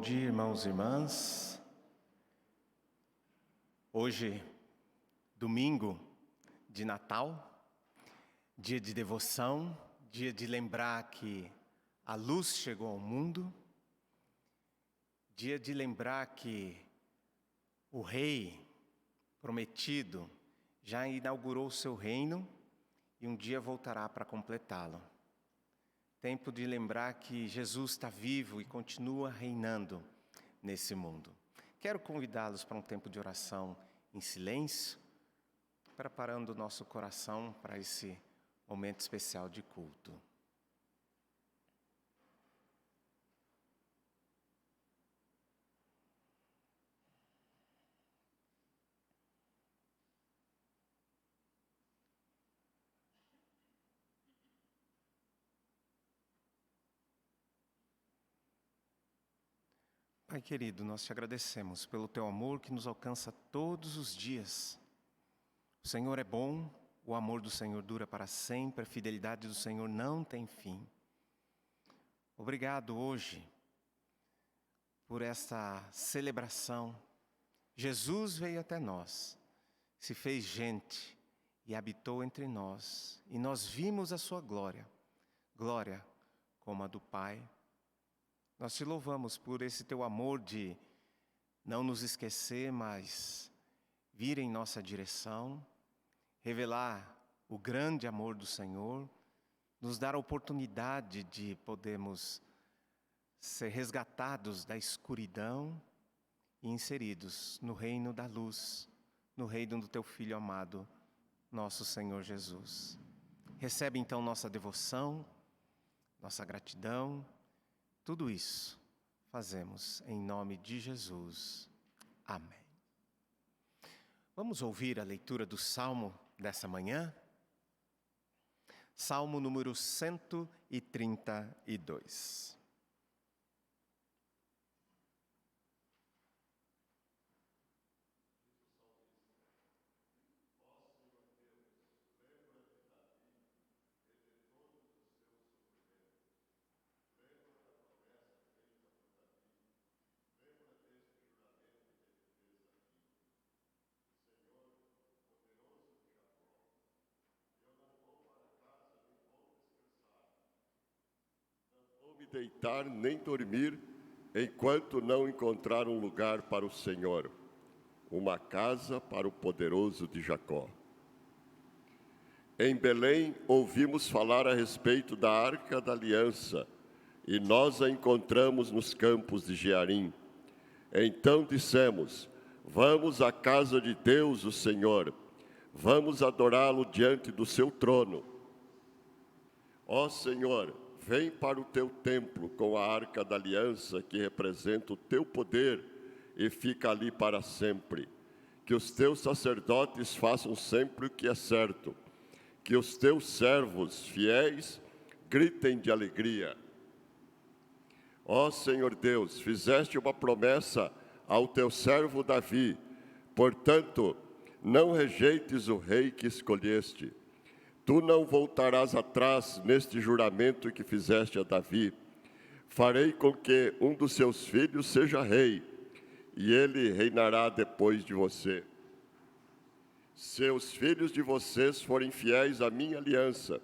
dia, irmãos e irmãs. Hoje, domingo de Natal, dia de devoção, dia de lembrar que a luz chegou ao mundo, dia de lembrar que o Rei prometido já inaugurou o seu reino e um dia voltará para completá-lo. Tempo de lembrar que Jesus está vivo e continua reinando nesse mundo. Quero convidá-los para um tempo de oração em silêncio, preparando o nosso coração para esse momento especial de culto. Pai querido, nós te agradecemos pelo teu amor que nos alcança todos os dias. O Senhor é bom, o amor do Senhor dura para sempre, a fidelidade do Senhor não tem fim. Obrigado hoje por esta celebração. Jesus veio até nós, se fez gente e habitou entre nós. E nós vimos a sua glória, glória como a do Pai. Nós te louvamos por esse teu amor de não nos esquecer, mas vir em nossa direção, revelar o grande amor do Senhor, nos dar a oportunidade de podermos ser resgatados da escuridão e inseridos no reino da luz, no reino do teu Filho amado, nosso Senhor Jesus. Recebe então nossa devoção, nossa gratidão. Tudo isso fazemos em nome de Jesus. Amém. Vamos ouvir a leitura do Salmo dessa manhã? Salmo número 132. Me deitar nem dormir, enquanto não encontrar um lugar para o Senhor, uma casa para o poderoso de Jacó. Em Belém ouvimos falar a respeito da Arca da Aliança, e nós a encontramos nos campos de Jearim. Então dissemos: vamos à casa de Deus, o Senhor, vamos adorá-lo diante do seu trono. Ó Senhor, vem para o teu templo com a Arca da Aliança, que representa o teu poder e fica ali para sempre. Que os teus sacerdotes façam sempre o que é certo. Que os teus servos fiéis gritem de alegria. Ó Senhor Deus, fizeste uma promessa ao teu servo Davi. Portanto, não rejeites o rei que escolheste. Tu não voltarás atrás neste juramento que fizeste a Davi. Farei com que um dos seus filhos seja rei, e ele reinará depois de você. Se os filhos de vocês forem fiéis à minha aliança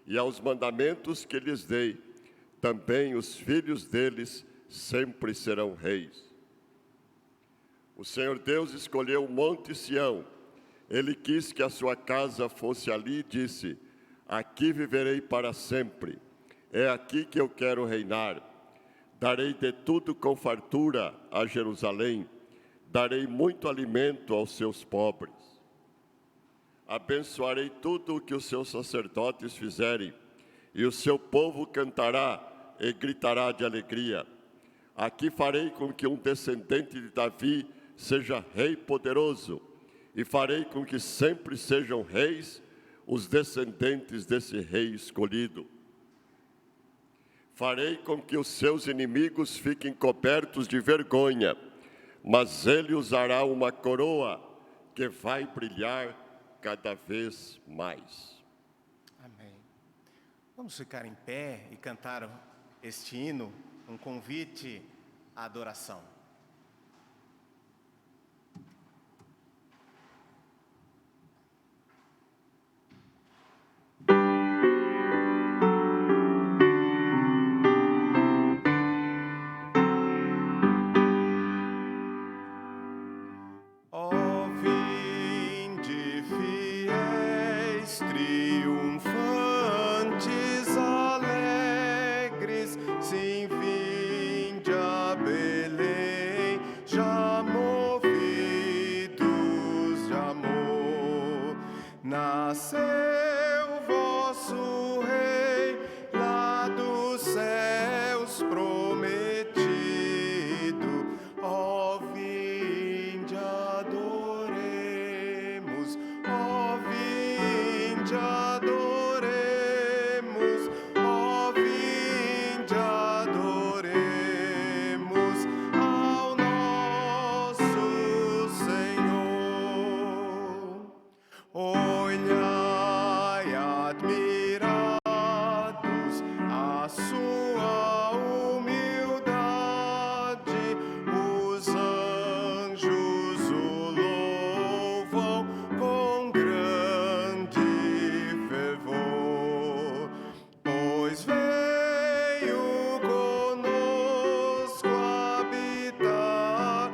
e aos mandamentos que lhes dei, também os filhos deles sempre serão reis. O Senhor Deus escolheu o Monte Sião. Ele quis que a sua casa fosse ali e disse: aqui viverei para sempre. É aqui que eu quero reinar. Darei de tudo com fartura a Jerusalém. Darei muito alimento aos seus pobres. Abençoarei tudo o que os seus sacerdotes fizerem, e o seu povo cantará e gritará de alegria. Aqui farei com que um descendente de Davi seja rei poderoso, e farei com que sempre sejam reis os descendentes desse rei escolhido. Farei com que os seus inimigos fiquem cobertos de vergonha, mas ele usará uma coroa que vai brilhar cada vez mais. Amém. Vamos ficar em pé e cantar este hino, um convite a adoração. Nasceu vosso Rei, lá dos céus prometido. Ó, vinde adoremos, ó, vinde adoremos, ó, vinde adoremos ao nosso Senhor. Olhai admirados a sua humildade, os anjos o louvam com grande fervor, pois veio conosco habitar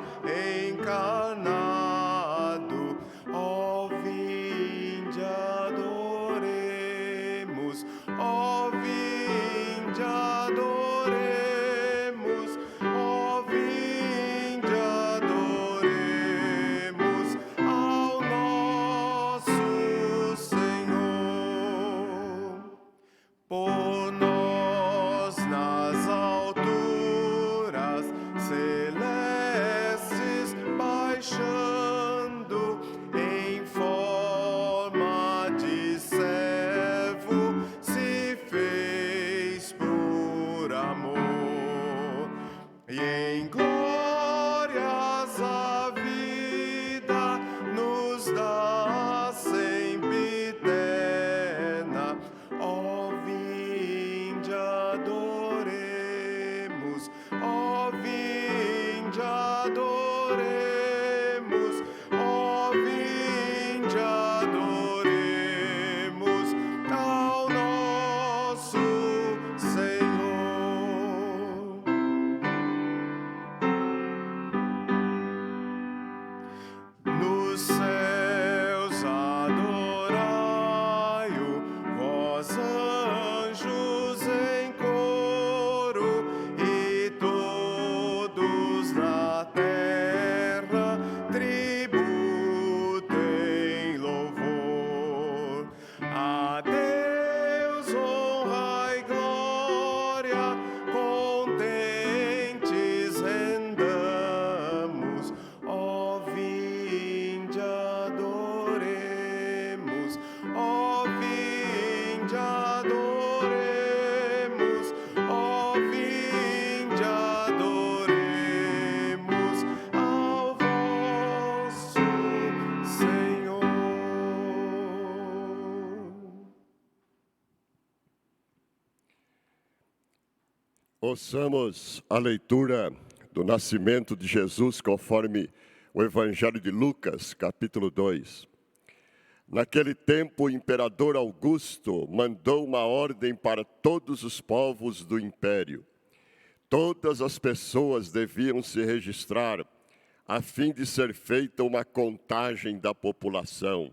encarnado. Ó, vinde adoremos, ó, vinde adoremos, ó, vinde adoremos ao nosso Senhor. Por nós nas alturas celestes baixando, em forma de servo se fez por amor, e em glórias a vida nos dá sempre eterna. Ó, vinde adoremos, ó, vinde adoremos, ó, vinde adoremos ao nosso Senhor. Nos céus adorai-o, vós anjos em coro, e todos na terra tributem louvor. A Deus honra e glória, contentes rendamos. Ó, vinde adoremos, ó, vinde adoremos, ó, vinde adoremos ao vosso Senhor. Ouçamos a leitura do nascimento de Jesus conforme o Evangelho de Lucas, capítulo 2. Naquele tempo, o imperador Augusto mandou uma ordem para todos os povos do império. Todas as pessoas deviam se registrar, a fim de ser feita uma contagem da população.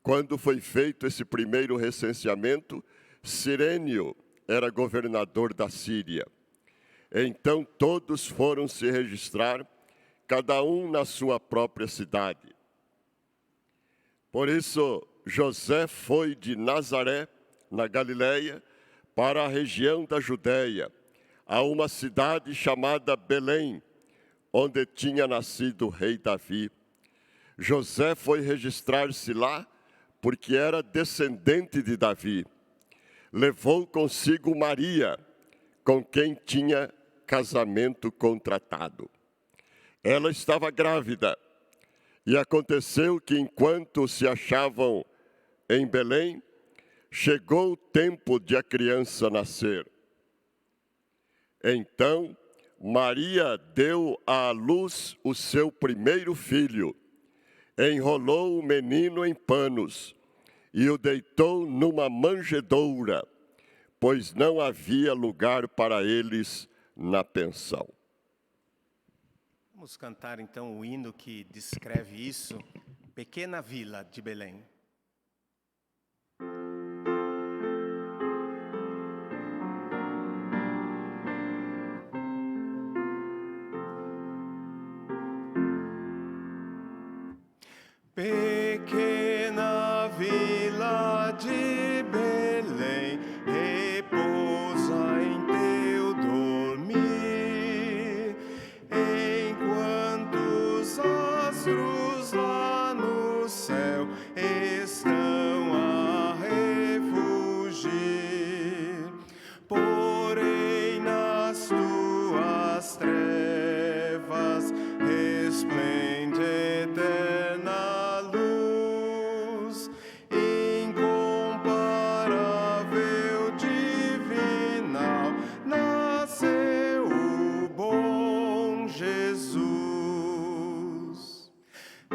Quando foi feito esse primeiro recenseamento, Cirênio era governador da Síria. Então todos foram se registrar, cada um na sua própria cidade. Por isso, José foi de Nazaré, na Galileia, para a região da Judéia, a uma cidade chamada Belém, onde tinha nascido o rei Davi. José foi registrar-se lá porque era descendente de Davi. Levou consigo Maria, com quem tinha casamento contratado. Ela estava grávida, e aconteceu que enquanto se achavam em Belém, chegou o tempo de a criança nascer. Então, Maria deu à luz o seu primeiro filho, enrolou o menino em panos e o deitou numa manjedoura, pois não havia lugar para eles na pensão. Vamos cantar então o hino que descreve isso, Pequena Vila de Belém. Pequena vila de Belém, repousa em teu dormir, enquanto os astros lá no céu estão a refugir. Porém nas tuas trevas resplende eterna luz, incomparável, divinal, nasceu o bom Jesus.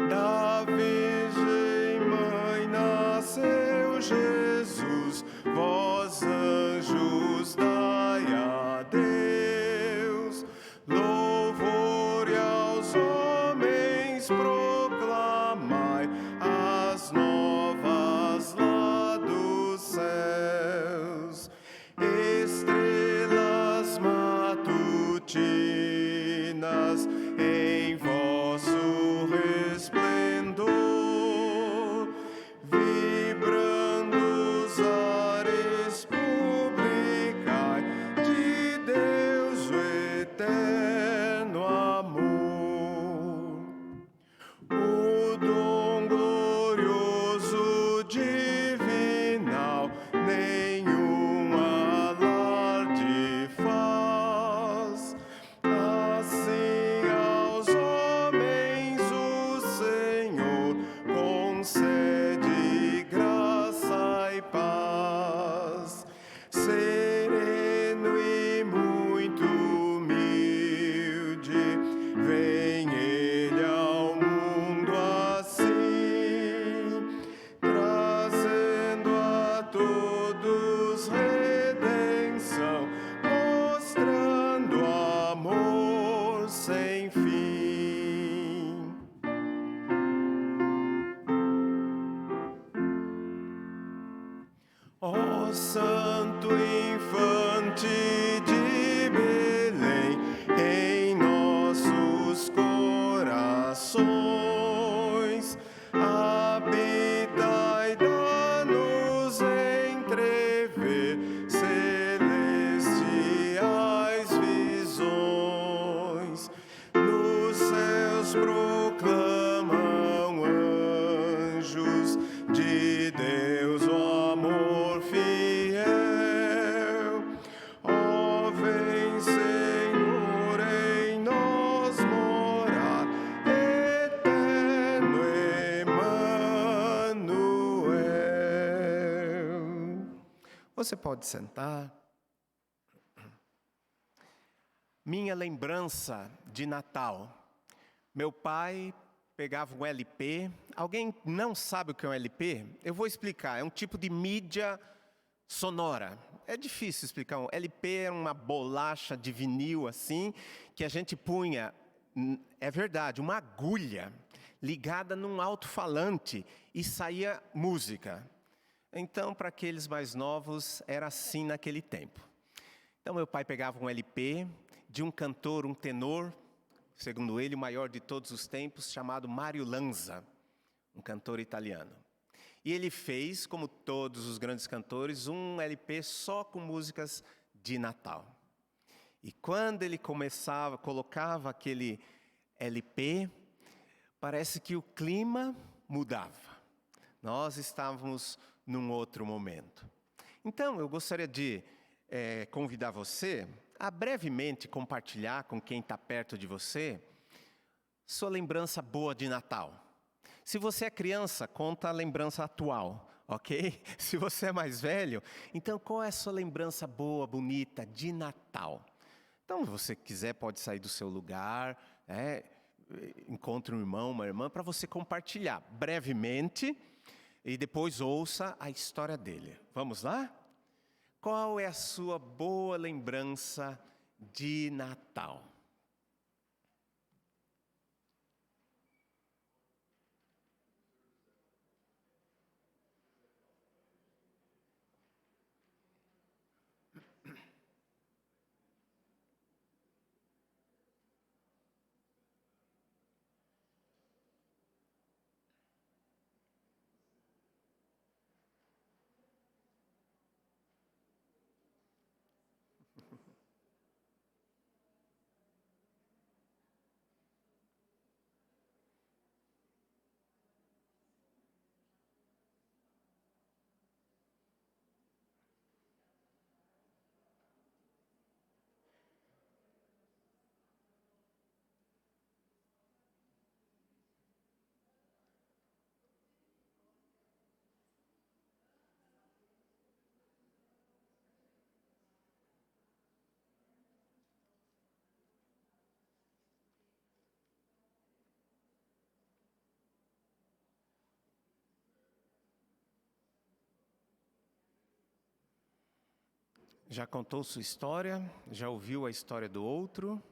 Da Virgem Mãe nasceu Jesus, vós anjos dai a Deus louvor, e aos homens proclamai as novas lá dos céus. Estrelas matutinas em vosso resplendor, vibrando os ares, publicai de Deus o eterno amor. O dom glorioso divinal nenhum alarde faz, assim aos homens o Senhor concede graça e paz. Sereno e muito humilde, vem ele ao mundo assim, trazendo a todos redenção, mostrando amor sem fim. Ó Santo Infante de Belém, em nossos corações habitai, dá-nos entrever celestiais visões. Nos céus proclamam anjos de Deus o amor fiel. Ó, vem, Senhor, em nós morar, eterno Emanuel. Você pode sentar. Minha lembrança de Natal. Meu pai pegava um LP. Alguém não sabe o que é um LP? Eu vou explicar. É um tipo de mídia sonora. É difícil explicar. Um LP é uma bolacha de vinil assim, que a gente punha, é verdade, uma agulha ligada num alto-falante e saía música. Então, para aqueles mais novos, era assim naquele tempo. Então, meu pai pegava um LP de um cantor, um tenor, segundo ele, o maior de todos os tempos, chamado Mario Lanza, um cantor italiano. E ele fez, como todos os grandes cantores, um LP só com músicas de Natal. E quando ele colocava aquele LP, parece que o clima mudava. Nós estávamos num outro momento. Então, eu gostaria de convidar você a brevemente compartilhar com quem está perto de você sua lembrança boa de Natal. Se você é criança, conta a lembrança atual, ok? Se você é mais velho, então qual é a sua lembrança boa, bonita de Natal? Então, se você quiser, pode sair do seu lugar, encontre um irmão, uma irmã, para você compartilhar brevemente e depois ouça a história dele. Vamos lá? Qual é a sua boa lembrança de Natal? Já contou sua história? Já ouviu a história do outro?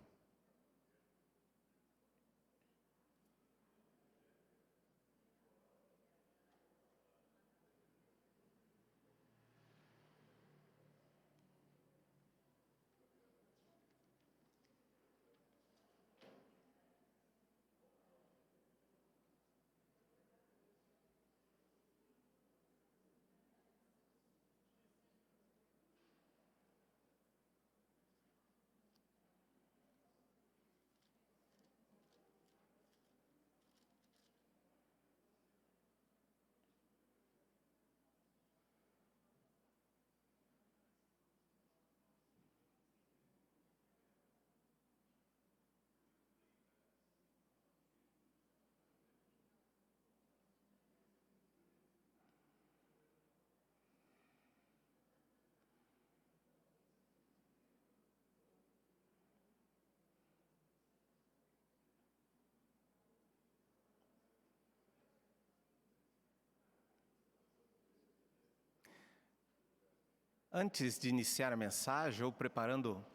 Antes de iniciar a mensagem, ou preparando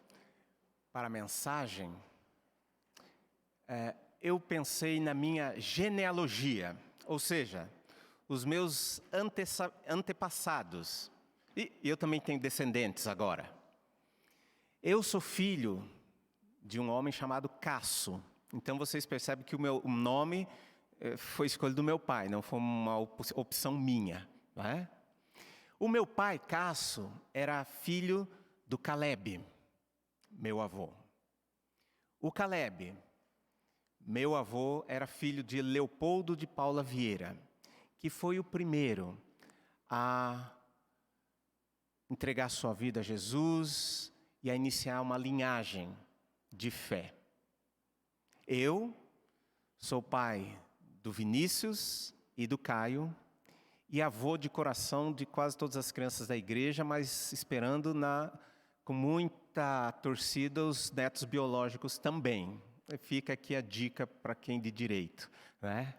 para a mensagem, eu pensei na minha genealogia, ou seja, os meus antepassados. E eu também tenho descendentes agora. Eu sou filho de um homem chamado Casso. Então vocês percebem que o meu nome foi escolha do meu pai, não foi uma opção minha, não é? O meu pai, Casso, era filho do Caleb, meu avô. O Caleb, meu avô, era filho de Leopoldo de Paula Vieira, que foi o primeiro a entregar sua vida a Jesus e a iniciar uma linhagem de fé. Eu sou pai do Vinícius e do Caio, e avô de coração de quase todas as crianças da igreja, mas esperando com muita torcida os netos biológicos também. Fica aqui a dica para quem de direito, né?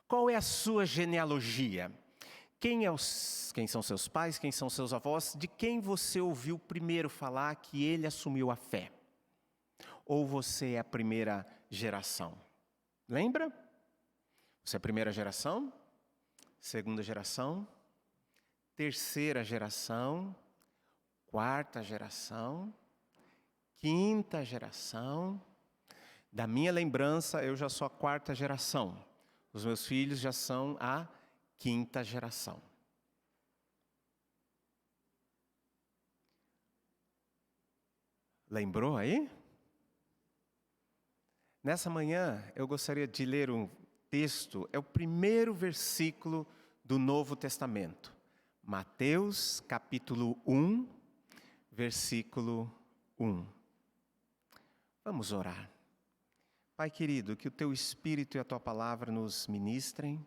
Qual é a sua genealogia? Quem são seus pais? Quem são seus avós? De quem você ouviu primeiro falar que ele assumiu a fé? Ou você é a primeira geração? Lembra? Você é a primeira geração, segunda geração, terceira geração, quarta geração, quinta geração. Da minha lembrança, eu já sou a quarta geração. Os meus filhos já são a quinta geração. Lembrou aí? Nessa manhã, eu gostaria de ler um texto, é o primeiro versículo do Novo Testamento. Mateus, capítulo 1, versículo 1. Vamos orar. Pai querido, que o Teu Espírito e a Tua Palavra nos ministrem,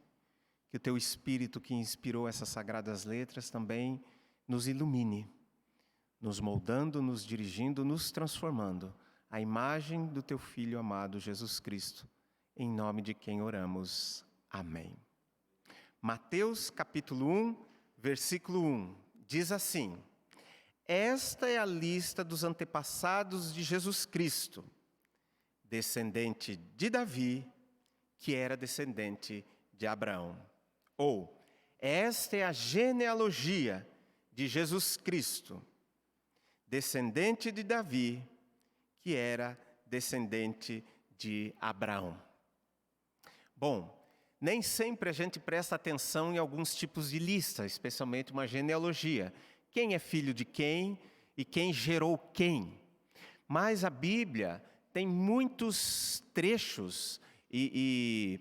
que o Teu Espírito que inspirou essas sagradas letras também nos ilumine, nos moldando, nos dirigindo, nos transformando à imagem do teu Filho amado Jesus Cristo, em nome de quem oramos. Amém. Mateus capítulo 1, versículo 1, diz assim: esta é a lista dos antepassados de Jesus Cristo, descendente de Davi, que era descendente de Abraão. Ou, esta é a genealogia de Jesus Cristo, descendente de Davi, que era descendente de Abraão. Bom, nem sempre a gente presta atenção em alguns tipos de lista, especialmente uma genealogia. Quem é filho de quem e quem gerou quem. Mas a Bíblia tem muitos trechos e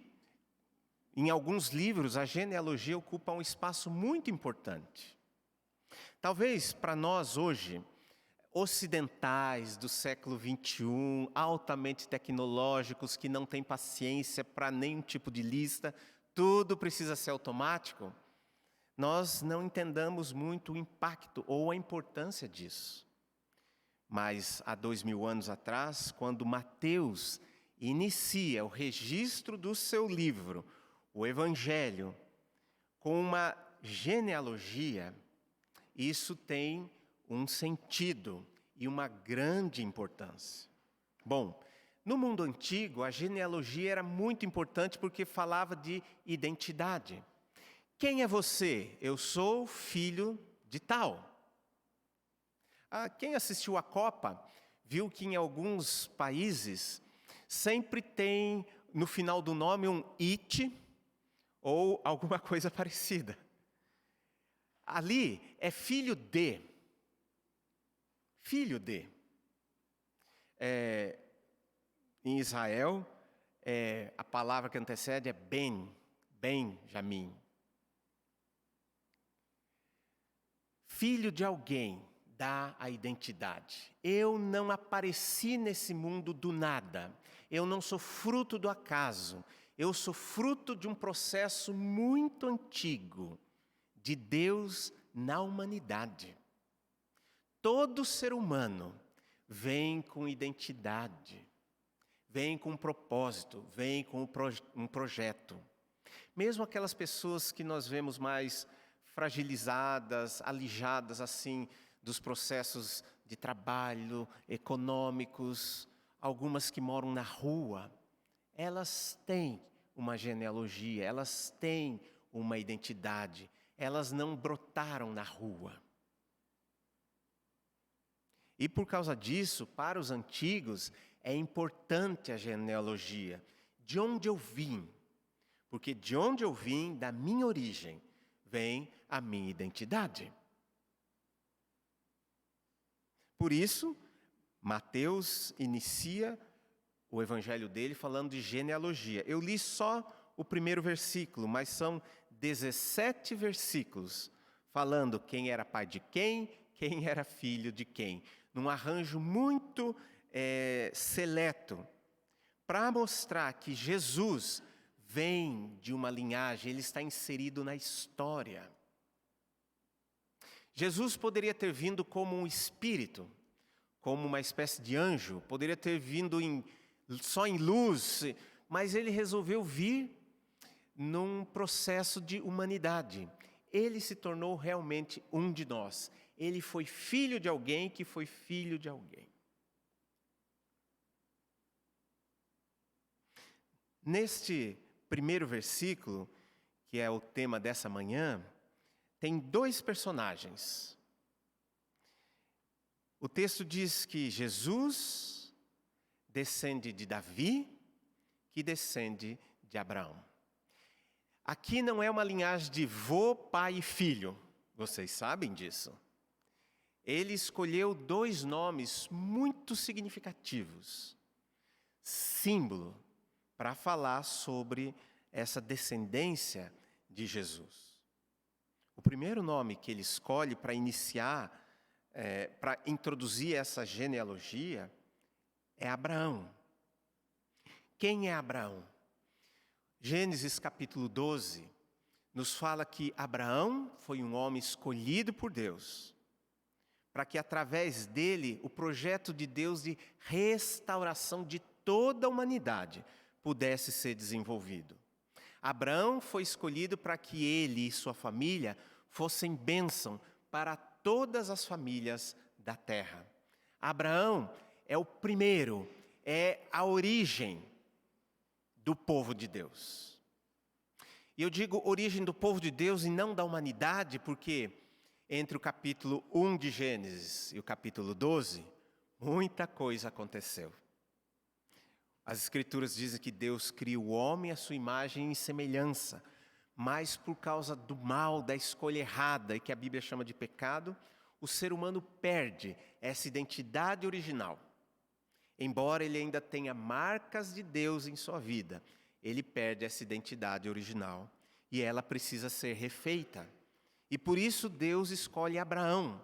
em alguns livros a genealogia ocupa um espaço muito importante. Talvez para nós hoje, ocidentais do século XXI, altamente tecnológicos, que não têm paciência para nenhum tipo de lista, tudo precisa ser automático, nós não entendamos muito o impacto ou a importância disso. Mas há 2000 anos atrás, quando Mateus inicia o registro do seu livro, o Evangelho, com uma genealogia, isso tem um sentido e uma grande importância. Bom, no mundo antigo, a genealogia era muito importante porque falava de identidade. Quem é você? Eu sou filho de tal. Quem assistiu à Copa viu que em alguns países sempre tem no final do nome um it ou alguma coisa parecida. Ali é filho de. Filho de. Em Israel, a palavra que antecede é Benjamim. Filho de alguém dá a identidade. Eu não apareci nesse mundo do nada. Eu não sou fruto do acaso. Eu sou fruto de um processo muito antigo de Deus na humanidade. Todo ser humano vem com identidade, vem com um propósito, vem com um projeto. Mesmo aquelas pessoas que nós vemos mais fragilizadas, alijadas assim dos processos de trabalho, econômicos, algumas que moram na rua, elas têm uma genealogia, elas têm uma identidade, elas não brotaram na rua. E por causa disso, para os antigos, é importante a genealogia. De onde eu vim? Porque de onde eu vim, da minha origem, vem a minha identidade. Por isso, Mateus inicia o evangelho dele falando de genealogia. Eu li só o primeiro versículo, mas são 17 versículos falando quem era pai de quem era filho de quem. Num arranjo muito seleto, para mostrar que Jesus vem de uma linhagem, ele está inserido na história. Jesus poderia ter vindo como um espírito, como uma espécie de anjo, poderia ter vindo só em luz, mas ele resolveu vir num processo de humanidade. Ele se tornou realmente um de nós. Ele foi filho de alguém que foi filho de alguém. Neste primeiro versículo, que é o tema dessa manhã, tem dois personagens. O texto diz que Jesus descende de Davi, que descende de Abraão. Aqui não é uma linhagem de vô, pai e filho. Vocês sabem disso. Ele escolheu dois nomes muito significativos, símbolo, para falar sobre essa descendência de Jesus. O primeiro nome que ele escolhe para iniciar, para introduzir essa genealogia, é Abraão. Quem é Abraão? Gênesis capítulo 12 nos fala que Abraão foi um homem escolhido por Deus para que através dele o projeto de Deus de restauração de toda a humanidade pudesse ser desenvolvido. Abraão foi escolhido para que ele e sua família fossem bênção para todas as famílias da terra. Abraão é o primeiro, é a origem do povo de Deus. E eu digo origem do povo de Deus e não da humanidade, porque entre o capítulo 1 de Gênesis e o capítulo 12, muita coisa aconteceu. As Escrituras dizem que Deus cria o homem à sua imagem e semelhança, mas por causa do mal, da escolha errada, e que a Bíblia chama de pecado, o ser humano perde essa identidade original. Embora ele ainda tenha marcas de Deus em sua vida, ele perde essa identidade original e ela precisa ser refeita. E por isso Deus escolhe Abraão,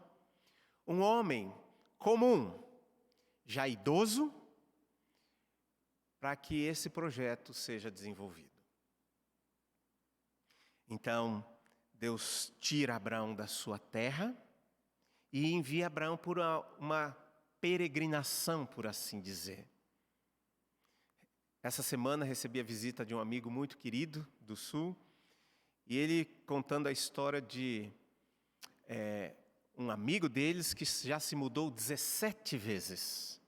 um homem comum, já idoso, para que esse projeto seja desenvolvido. Então, Deus tira Abraão da sua terra e envia Abraão por uma peregrinação, por assim dizer. Essa semana recebi a visita de um amigo muito querido do Sul, e ele contando a história de um amigo deles que já se mudou 17 vezes.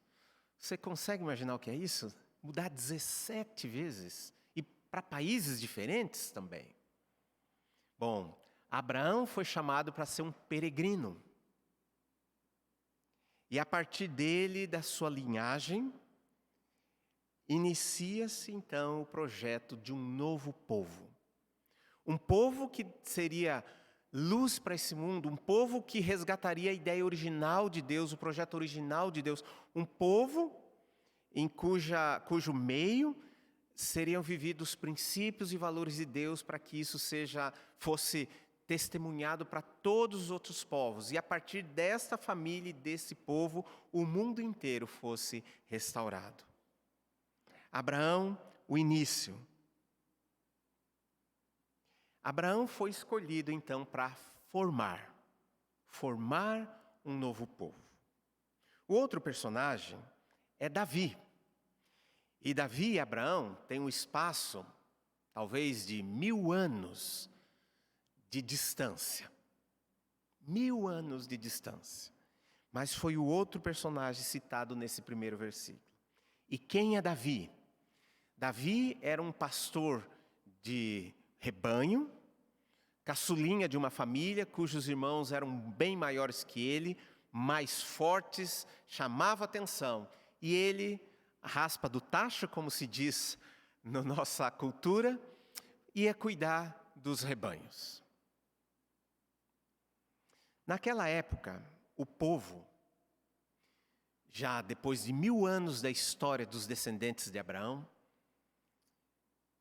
Você consegue imaginar o que é isso? Mudar 17 vezes e para países diferentes também. Bom, Abraão foi chamado para ser um peregrino. E a partir dele, da sua linhagem, inicia-se então o projeto de um novo povo. Um povo que seria luz para esse mundo, um povo que resgataria a ideia original de Deus, o projeto original de Deus. Um povo em cujo meio seriam vividos os princípios e valores de Deus para que isso fosse testemunhado para todos os outros povos. E a partir desta família e desse povo, o mundo inteiro fosse restaurado. Abraão, o início. Abraão foi escolhido então para formar um novo povo. O outro personagem é Davi. E Davi e Abraão têm um espaço, talvez de 1000 anos de distância. 1000 anos de distância. Mas foi o outro personagem citado nesse primeiro versículo. E quem é Davi? Davi era um pastor de rebanho, caçulinha de uma família cujos irmãos eram bem maiores que ele, mais fortes, chamava atenção. E ele, raspa do tacho, como se diz na nossa cultura, ia cuidar dos rebanhos. Naquela época, o povo, já depois de 1000 anos da história dos descendentes de Abraão,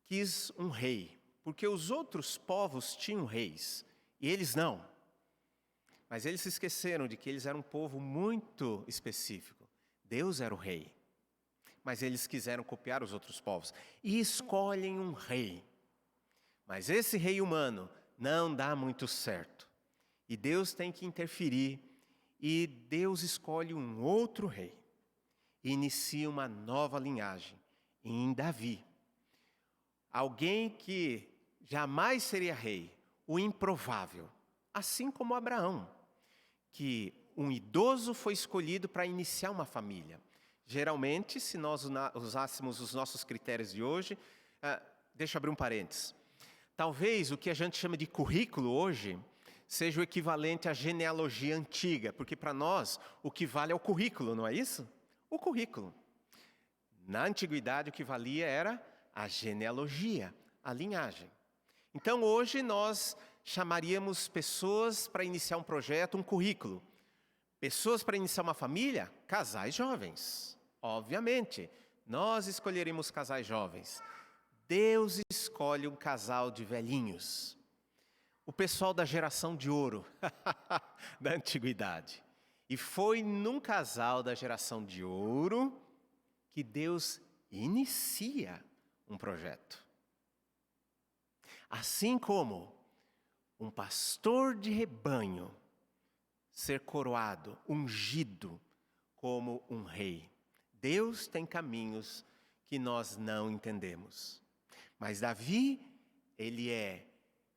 quis um rei, porque os outros povos tinham reis, e eles não. Mas eles se esqueceram de que eles eram um povo muito específico. Deus era o rei. Mas eles quiseram copiar os outros povos. E escolhem um rei. Mas esse rei humano não dá muito certo. E Deus tem que interferir. E Deus escolhe um outro rei. E inicia uma nova linhagem em Davi. Alguém que jamais seria rei. O improvável. Assim como Abraão. Que um idoso foi escolhido para iniciar uma família. Geralmente, se nós usássemos os nossos critérios de hoje, deixa eu abrir um parênteses. Talvez o que a gente chama de currículo hoje seja o equivalente à genealogia antiga, porque para nós o que vale é o currículo, não é isso? O currículo. Na antiguidade o que valia era a genealogia, a linhagem. Então hoje nós chamaríamos pessoas para iniciar um projeto, um currículo. Pessoas para iniciar uma família, casais jovens. Obviamente, nós escolheremos casais jovens. Deus escolhe um casal de velhinhos. O pessoal da geração de ouro, da antiguidade. E foi num casal da geração de ouro que Deus inicia um projeto. Assim como um pastor de rebanho ser coroado, ungido como um rei. Deus tem caminhos que nós não entendemos. Mas Davi, ele é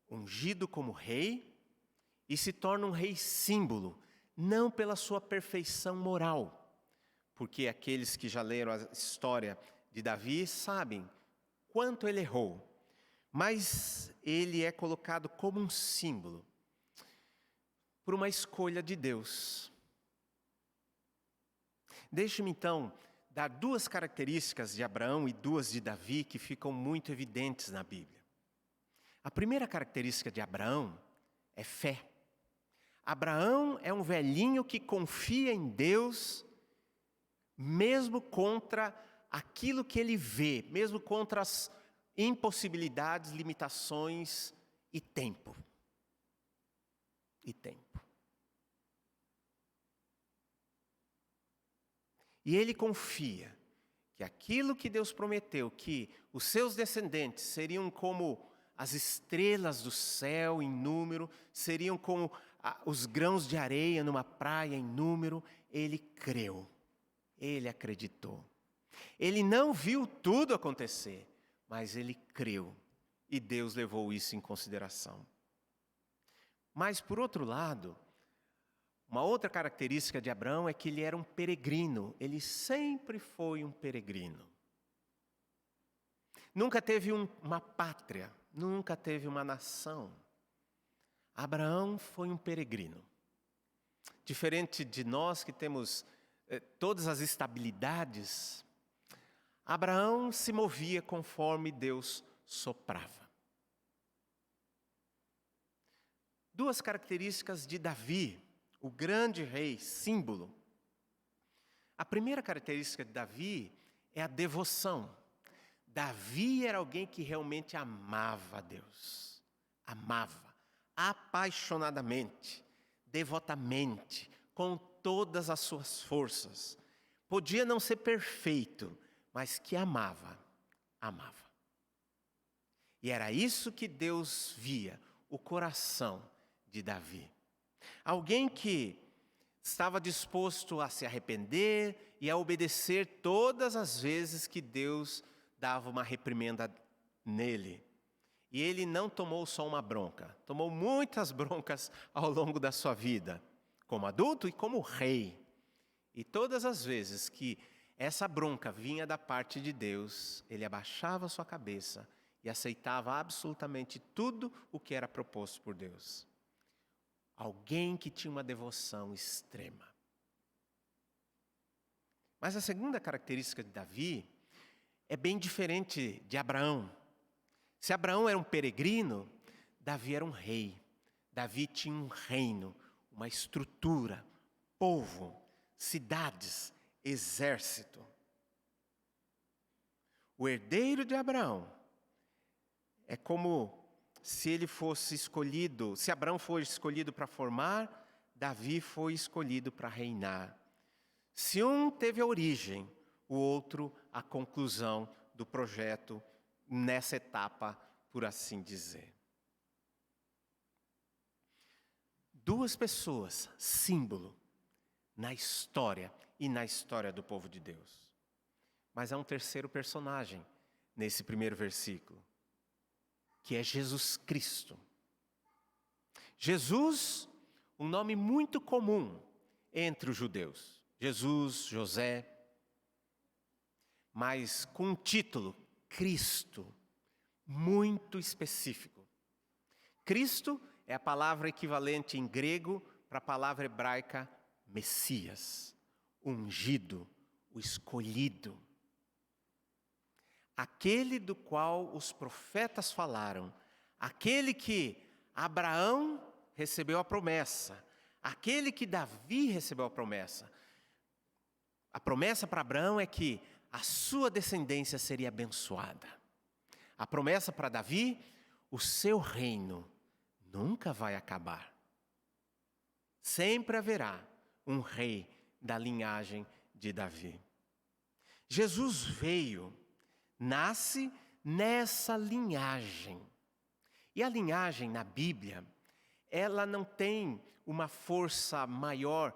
ungido como rei e se torna um rei símbolo, não pela sua perfeição moral, porque aqueles que já leram a história de Davi sabem quanto ele errou, mas ele é colocado como um símbolo por uma escolha de Deus. Deixe-me então dar duas características de Abraão e duas de Davi que ficam muito evidentes na Bíblia. A primeira característica de Abraão é fé. Abraão é um velhinho que confia em Deus, mesmo contra aquilo que ele vê, mesmo contra as impossibilidades, limitações e tempo. E ele confia que aquilo que Deus prometeu, que os seus descendentes seriam como as estrelas do céu em número, seriam como os grãos de areia numa praia em número, ele creu, ele acreditou. Ele não viu tudo acontecer, mas ele creu e Deus levou isso em consideração. Mas, por outro lado, uma outra característica de Abraão é que ele era um peregrino, ele sempre foi um peregrino. Nunca teve uma pátria, nunca teve uma nação. Abraão foi um peregrino. Diferente de nós que temos todas as estabilidades, Abraão se movia conforme Deus soprava. Duas características de Davi, o grande rei, símbolo. A primeira característica de Davi é a devoção. Davi era alguém que realmente amava a Deus. Amava, apaixonadamente, devotamente, com todas as suas forças. Podia não ser perfeito, mas que amava. E era isso que Deus via, o coração de Davi. Alguém que estava disposto a se arrepender e a obedecer todas as vezes que Deus dava uma reprimenda nele. E ele não tomou só uma bronca, tomou muitas broncas ao longo da sua vida, como adulto e como rei. E todas as vezes que essa bronca vinha da parte de Deus, ele abaixava sua cabeça e aceitava absolutamente tudo o que era proposto por Deus. Alguém que tinha uma devoção extrema. Mas a segunda característica de Davi é bem diferente de Abraão. Se Abraão era um peregrino, Davi era um rei. Davi tinha um reino, uma estrutura, povo, cidades, exército. O herdeiro de Abraão é como se ele fosse escolhido, se Abraão foi escolhido para formar, Davi foi escolhido para reinar. Se um teve a origem, o outro a conclusão do projeto nessa etapa, por assim dizer. Duas pessoas, símbolo, na história e na história do povo de Deus. Mas há um terceiro personagem nesse primeiro versículo, que é Jesus Cristo. Jesus, um nome muito comum entre os judeus. Jesus, José, mas com um título, Cristo, muito específico. Cristo é a palavra equivalente em grego para a palavra hebraica Messias, ungido, o escolhido. Aquele do qual os profetas falaram, aquele que Abraão recebeu a promessa, aquele que Davi recebeu a promessa. A promessa para Abraão é que a sua descendência seria abençoada. A promessa para Davi, o seu reino nunca vai acabar. Sempre haverá um rei da linhagem de Davi. Jesus veio, nasce nessa linhagem. E a linhagem na Bíblia ela não tem uma força maior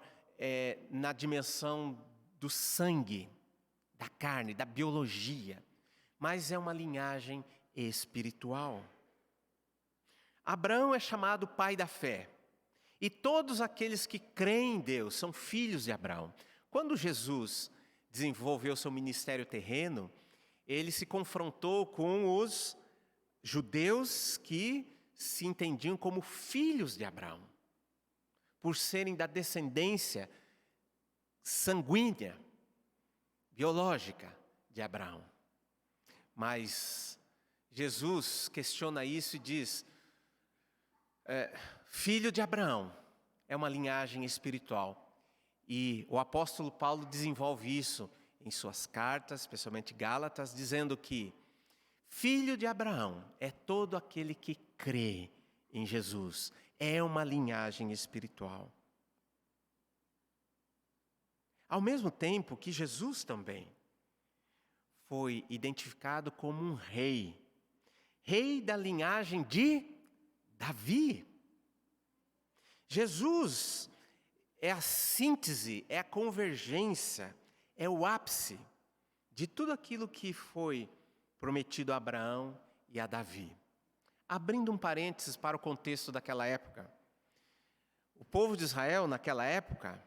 na dimensão do sangue, da carne, da biologia, mas é uma linhagem espiritual. Abraão é chamado pai da fé, e todos aqueles que creem em Deus são filhos de Abraão. Quando Jesus desenvolveu seu ministério terreno, ele se confrontou com os judeus que se entendiam como filhos de Abraão, por serem da descendência sanguínea, biológica de Abraão. Mas Jesus questiona isso e diz: filho de Abraão é uma linhagem espiritual. E o apóstolo Paulo desenvolve isso em suas cartas, especialmente Gálatas, dizendo que filho de Abraão é todo aquele que crê em Jesus. É uma linhagem espiritual. Ao mesmo tempo que Jesus também foi identificado como um rei, rei da linhagem de Davi. Jesus é a síntese, é a convergência, é o ápice de tudo aquilo que foi prometido a Abraão e a Davi. Abrindo um parênteses para o contexto daquela época. O povo de Israel, naquela época,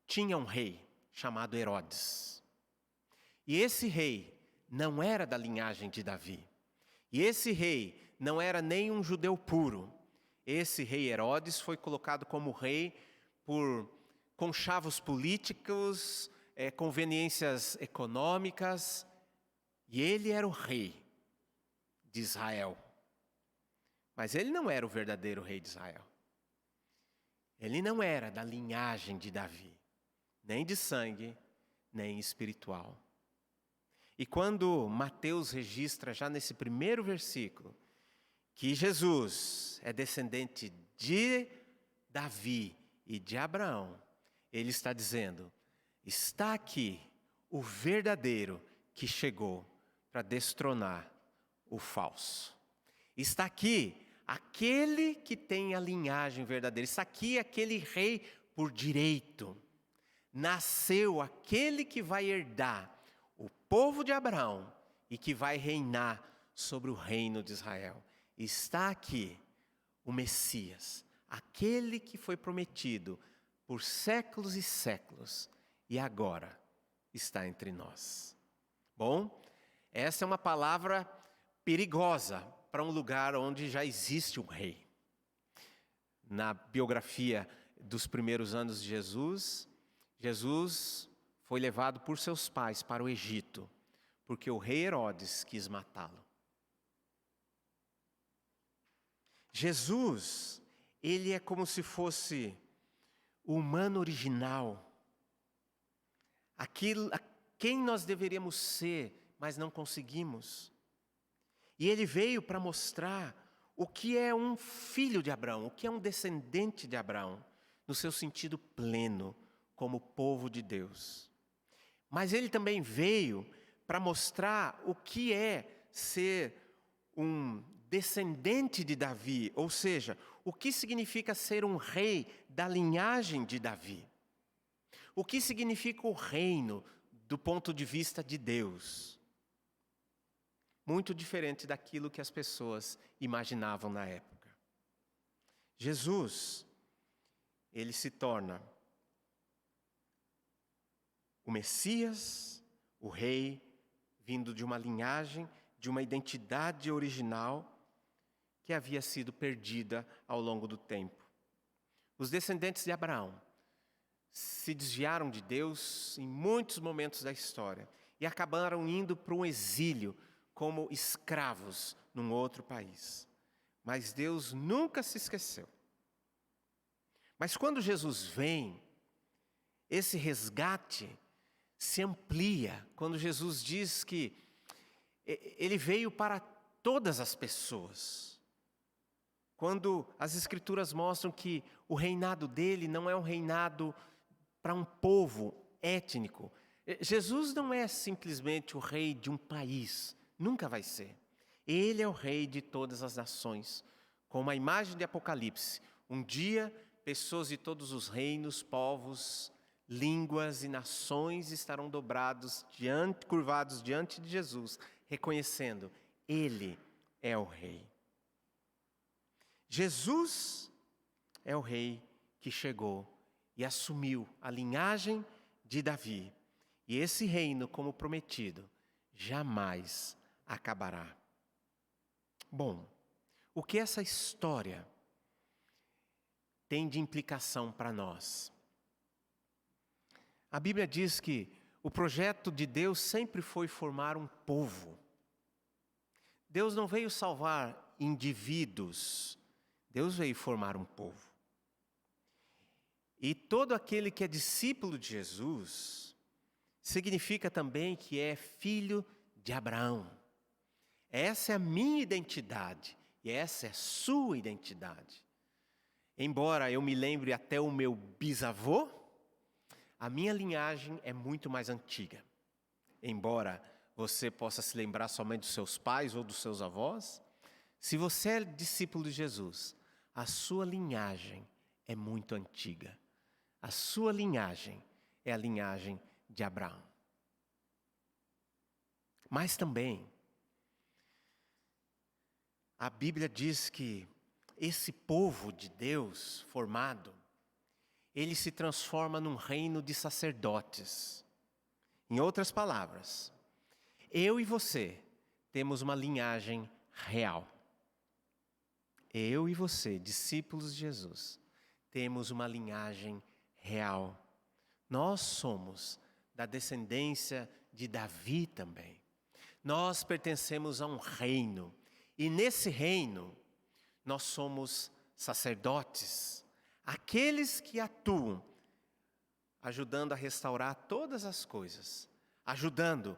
tinha um rei chamado Herodes. E esse rei não era da linhagem de Davi. E esse rei não era nem um judeu puro. Esse rei Herodes foi colocado como rei por conchavos políticos, conveniências econômicas, e ele era o rei de Israel. Mas ele não era o verdadeiro rei de Israel. Ele não era da linhagem de Davi, nem de sangue, nem espiritual. E quando Mateus registra já nesse primeiro versículo que Jesus é descendente de Davi e de Abraão, ele está dizendo: está aqui o verdadeiro que chegou para destronar o falso. Está aqui aquele que tem a linhagem verdadeira. Está aqui aquele rei por direito. Nasceu aquele que vai herdar o povo de Abraão e que vai reinar sobre o reino de Israel. Está aqui o Messias, aquele que foi prometido por séculos e séculos e agora está entre nós. Bom, essa é uma palavra perigosa para um lugar onde já existe um rei. Na biografia dos primeiros anos de Jesus, Jesus foi levado por seus pais para o Egito, porque o rei Herodes quis matá-lo. Jesus, ele é como se fosse o humano original, aquilo a quem nós deveríamos ser, mas não conseguimos. E ele veio para mostrar o que é um filho de Abraão, o que é um descendente de Abraão, no seu sentido pleno, como povo de Deus. Mas ele também veio para mostrar o que é ser um descendente de Davi, ou seja, o que significa ser um rei da linhagem de Davi. O que significa o reino do ponto de vista de Deus. Muito diferente daquilo que as pessoas imaginavam na época. Jesus, ele se torna o Messias, o rei, vindo de uma linhagem, de uma identidade original que havia sido perdida ao longo do tempo. Os descendentes de Abraão se desviaram de Deus em muitos momentos da história e acabaram indo para um exílio como escravos num outro país. Mas Deus nunca se esqueceu. Mas quando Jesus vem, esse resgate se amplia. Quando Jesus diz que ele veio para todas as pessoas. Quando as Escrituras mostram que o reinado dele não é um reinado para um povo étnico. Jesus não é simplesmente o rei de um país, nunca vai ser. Ele é o rei de todas as nações. Como a imagem de Apocalipse, Um dia, pessoas de todos os reinos, povos, línguas e nações estarão curvados diante de Jesus, reconhecendo, Ele é o Rei. Jesus é o Rei que chegou e assumiu a linhagem de Davi. E esse reino, como prometido, jamais acabará. Bom, o que essa história tem de implicação para nós? A Bíblia diz que o projeto de Deus sempre foi formar um povo. Deus não veio salvar indivíduos, Deus veio formar um povo. E todo aquele que é discípulo de Jesus, significa também que é filho de Abraão. Essa é a minha identidade e essa é a sua identidade. Embora eu me lembre até o meu bisavô, a minha linhagem é muito mais antiga. Embora você possa se lembrar somente dos seus pais ou dos seus avós, se você é discípulo de Jesus, a sua linhagem é muito antiga. A sua linhagem é a linhagem de Abraão. Mas também, a Bíblia diz que esse povo de Deus formado, ele se transforma num reino de sacerdotes. Em outras palavras, eu e você temos uma linhagem real. Eu e você, discípulos de Jesus, temos uma linhagem real. Nós somos da descendência de Davi também. Nós pertencemos a um reino. E nesse reino, nós somos sacerdotes. Aqueles que atuam, ajudando a restaurar todas as coisas. Ajudando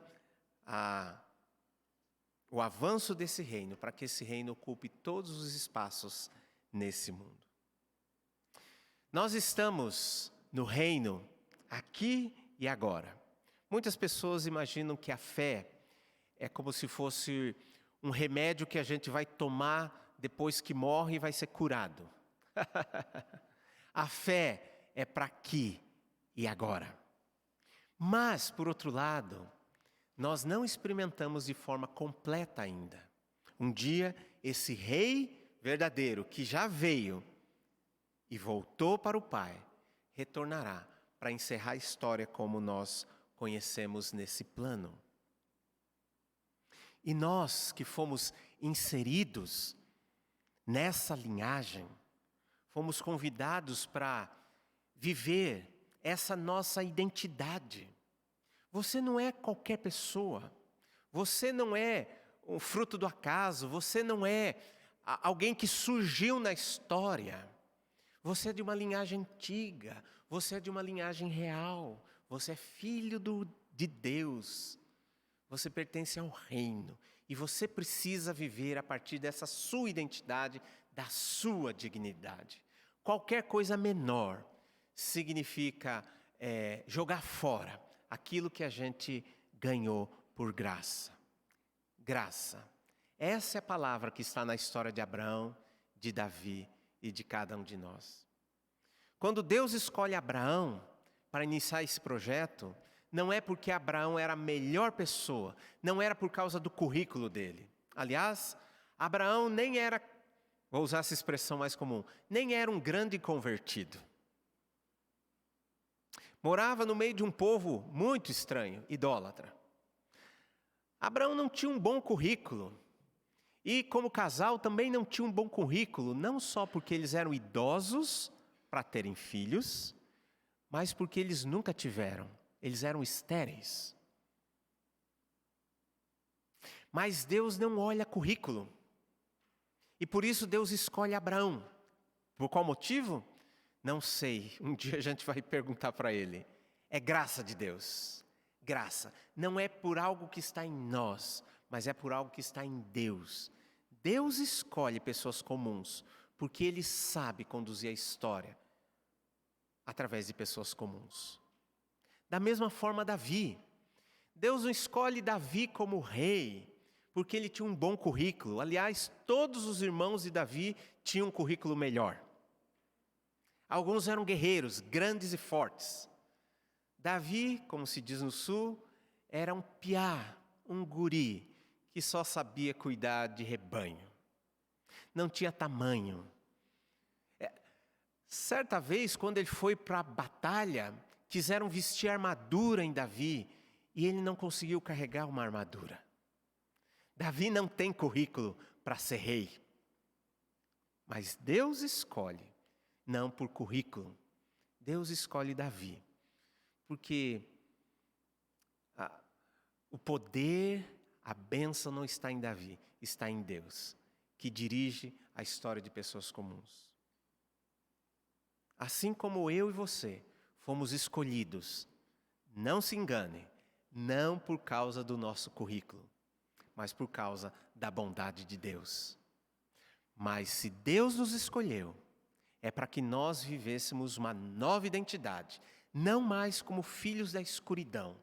o avanço desse reino, para que esse reino ocupe todos os espaços nesse mundo. Nós estamos no reino aqui e agora. Muitas pessoas imaginam que a fé é como se fosse um remédio que a gente vai tomar depois que morre e vai ser curado. A fé é para aqui e agora. Mas, por outro lado, nós não experimentamos de forma completa ainda. Um dia, esse Rei verdadeiro que já veio e voltou para o Pai, retornará para encerrar a história como nós conhecemos nesse plano. E nós que fomos inseridos nessa linhagem, fomos convidados para viver essa nossa identidade. Você não é qualquer pessoa, você não é um fruto do acaso, você não é alguém que surgiu na história. Você é de uma linhagem antiga, você é de uma linhagem real, você é filho de Deus. Você pertence ao reino e você precisa viver a partir dessa sua identidade, da sua dignidade. Qualquer coisa menor significa jogar fora aquilo que a gente ganhou por graça. Graça. Essa é a palavra que está na história de Abraão, de Davi e de cada um de nós. Quando Deus escolhe Abraão para iniciar esse projeto, não é porque Abraão era a melhor pessoa, não era por causa do currículo dele. Aliás, Abraão nem era, vou usar essa expressão mais comum, nem era um grande convertido. Morava no meio de um povo muito estranho, idólatra. Abraão não tinha um bom currículo. E como casal também não tinha um bom currículo, não só porque eles eram idosos para terem filhos, mas porque eles nunca tiveram. Eles eram estéreis. Mas Deus não olha currículo. E por isso Deus escolhe Abraão. Por qual motivo? Não sei. Um dia a gente vai perguntar para ele. É graça de Deus. Graça. Não é por algo que está em nós, mas é por algo que está em Deus. Deus escolhe pessoas comuns, porque Ele sabe conduzir a história através de pessoas comuns. Da mesma forma, Davi. Deus não escolhe Davi como rei, porque ele tinha um bom currículo. Aliás, todos os irmãos de Davi tinham um currículo melhor. Alguns eram guerreiros, grandes e fortes. Davi, como se diz no sul, era um piá, um guri, que só sabia cuidar de rebanho. Não tinha tamanho. Certa vez, quando ele foi para a batalha, quiseram vestir armadura em Davi, e ele não conseguiu carregar uma armadura. Davi não tem currículo para ser rei. Mas Deus escolhe, não por currículo. Deus escolhe Davi, porque o poder, a bênção não está em Davi, está em Deus, que dirige a história de pessoas comuns. Assim como eu e você fomos escolhidos, não se engane, não por causa do nosso currículo, mas por causa da bondade de Deus. Mas se Deus nos escolheu, é para que nós vivêssemos uma nova identidade, não mais como filhos da escuridão,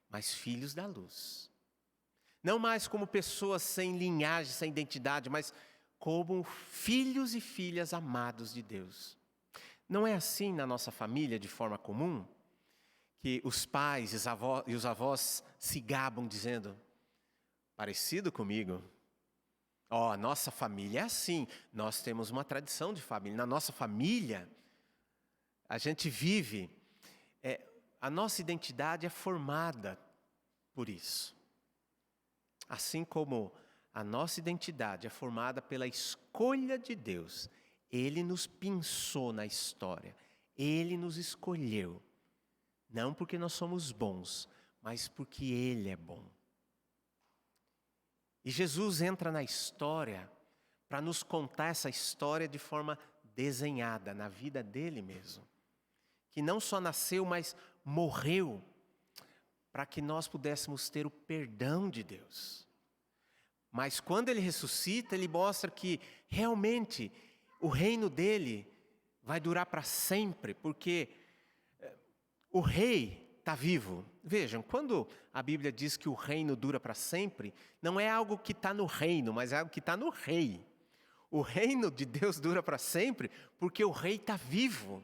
mas filhos da luz. Não mais como pessoas sem linhagem, sem identidade, mas como filhos e filhas amados de Deus. Não é assim na nossa família de forma comum? Que os pais e os avós se gabam dizendo, parecido comigo. A nossa família é assim, nós temos uma tradição de família. Na nossa família, a gente vive, a nossa identidade é formada por isso. Assim como a nossa identidade é formada pela escolha de Deus, Ele nos pinçou na história, Ele nos escolheu. Não porque nós somos bons, mas porque Ele é bom. E Jesus entra na história para nos contar essa história de forma desenhada, na vida dele mesmo. Que não só nasceu, mas morreu para que nós pudéssemos ter o perdão de Deus. Mas quando ele ressuscita, ele mostra que realmente o reino dele vai durar para sempre, porque o rei está vivo. Vejam, quando a Bíblia diz que o reino dura para sempre, não é algo que está no reino, mas é algo que está no rei. O reino de Deus dura para sempre porque o rei está vivo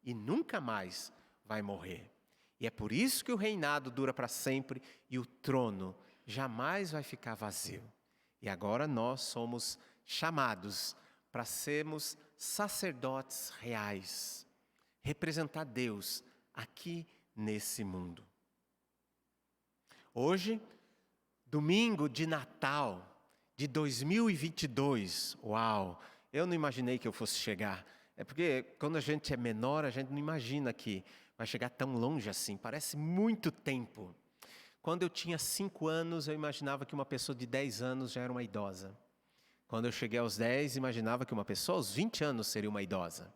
e nunca mais vai morrer. E é por isso que o reinado dura para sempre e o trono jamais vai ficar vazio. E agora nós somos chamados para sermos sacerdotes reais, representar Deus aqui nesse mundo. Hoje, domingo de Natal de 2022, uau, eu não imaginei que eu fosse chegar. É porque quando a gente é menor, a gente não imagina que vai chegar tão longe assim, parece muito tempo. Quando eu tinha 5 anos, eu imaginava que uma pessoa de 10 anos já era uma idosa. Quando eu cheguei aos 10, imaginava que uma pessoa aos 20 anos seria uma idosa.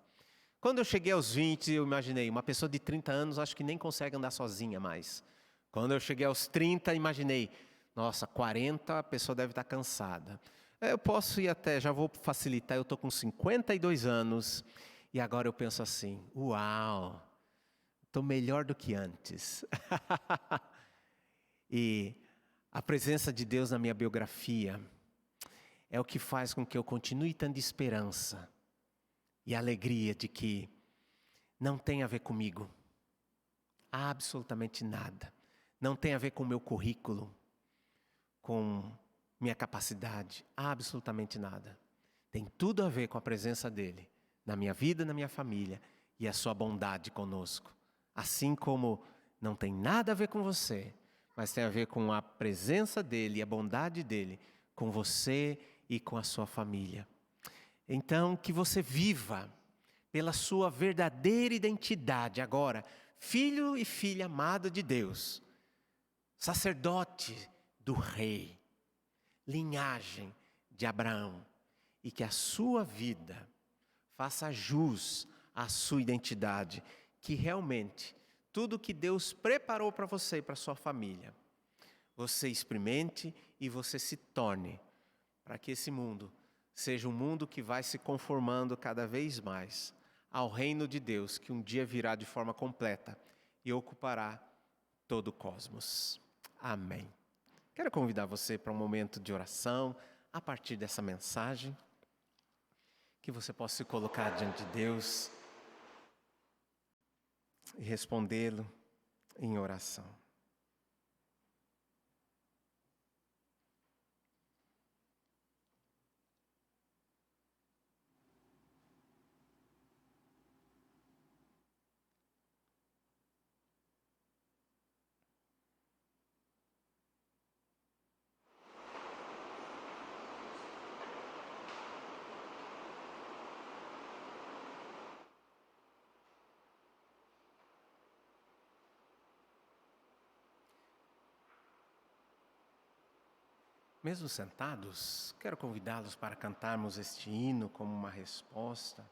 Quando eu cheguei aos 20, eu imaginei, uma pessoa de 30 anos acho que nem consegue andar sozinha mais. Quando eu cheguei aos 30, imaginei, nossa, 40 a pessoa deve estar cansada. Eu posso ir até, já vou facilitar, eu estou com 52 anos e agora eu penso assim, uau, estou melhor do que antes. E a presença de Deus na minha biografia é o que faz com que eu continue tendo esperança e alegria de que não tem a ver comigo, absolutamente nada. Não tem a ver com o meu currículo, com minha capacidade, absolutamente nada. Tem tudo a ver com a presença dEle, na minha vida, na minha família, e a sua bondade conosco. Assim como não tem nada a ver com você, mas tem a ver com a presença dEle e a bondade dEle com você e com a sua família. Então, que você viva pela sua verdadeira identidade agora, filho e filha amado de Deus, sacerdote do rei, linhagem de Abraão, e que a sua vida faça jus à sua identidade, que realmente tudo que Deus preparou para você e para sua família, você experimente e você se torne, para que esse mundo seja um mundo que vai se conformando cada vez mais ao reino de Deus, que um dia virá de forma completa e ocupará todo o cosmos. Amém. Quero convidar você para um momento de oração a partir dessa mensagem, que você possa se colocar diante de Deus e respondê-lo em oração. Mesmo sentados, quero convidá-los para cantarmos este hino como uma resposta.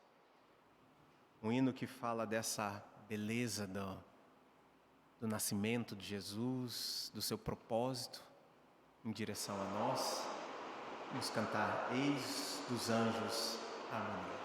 Um hino que fala dessa beleza do nascimento de Jesus, do seu propósito em direção a nós. Vamos cantar Eis dos Anjos a harmonia.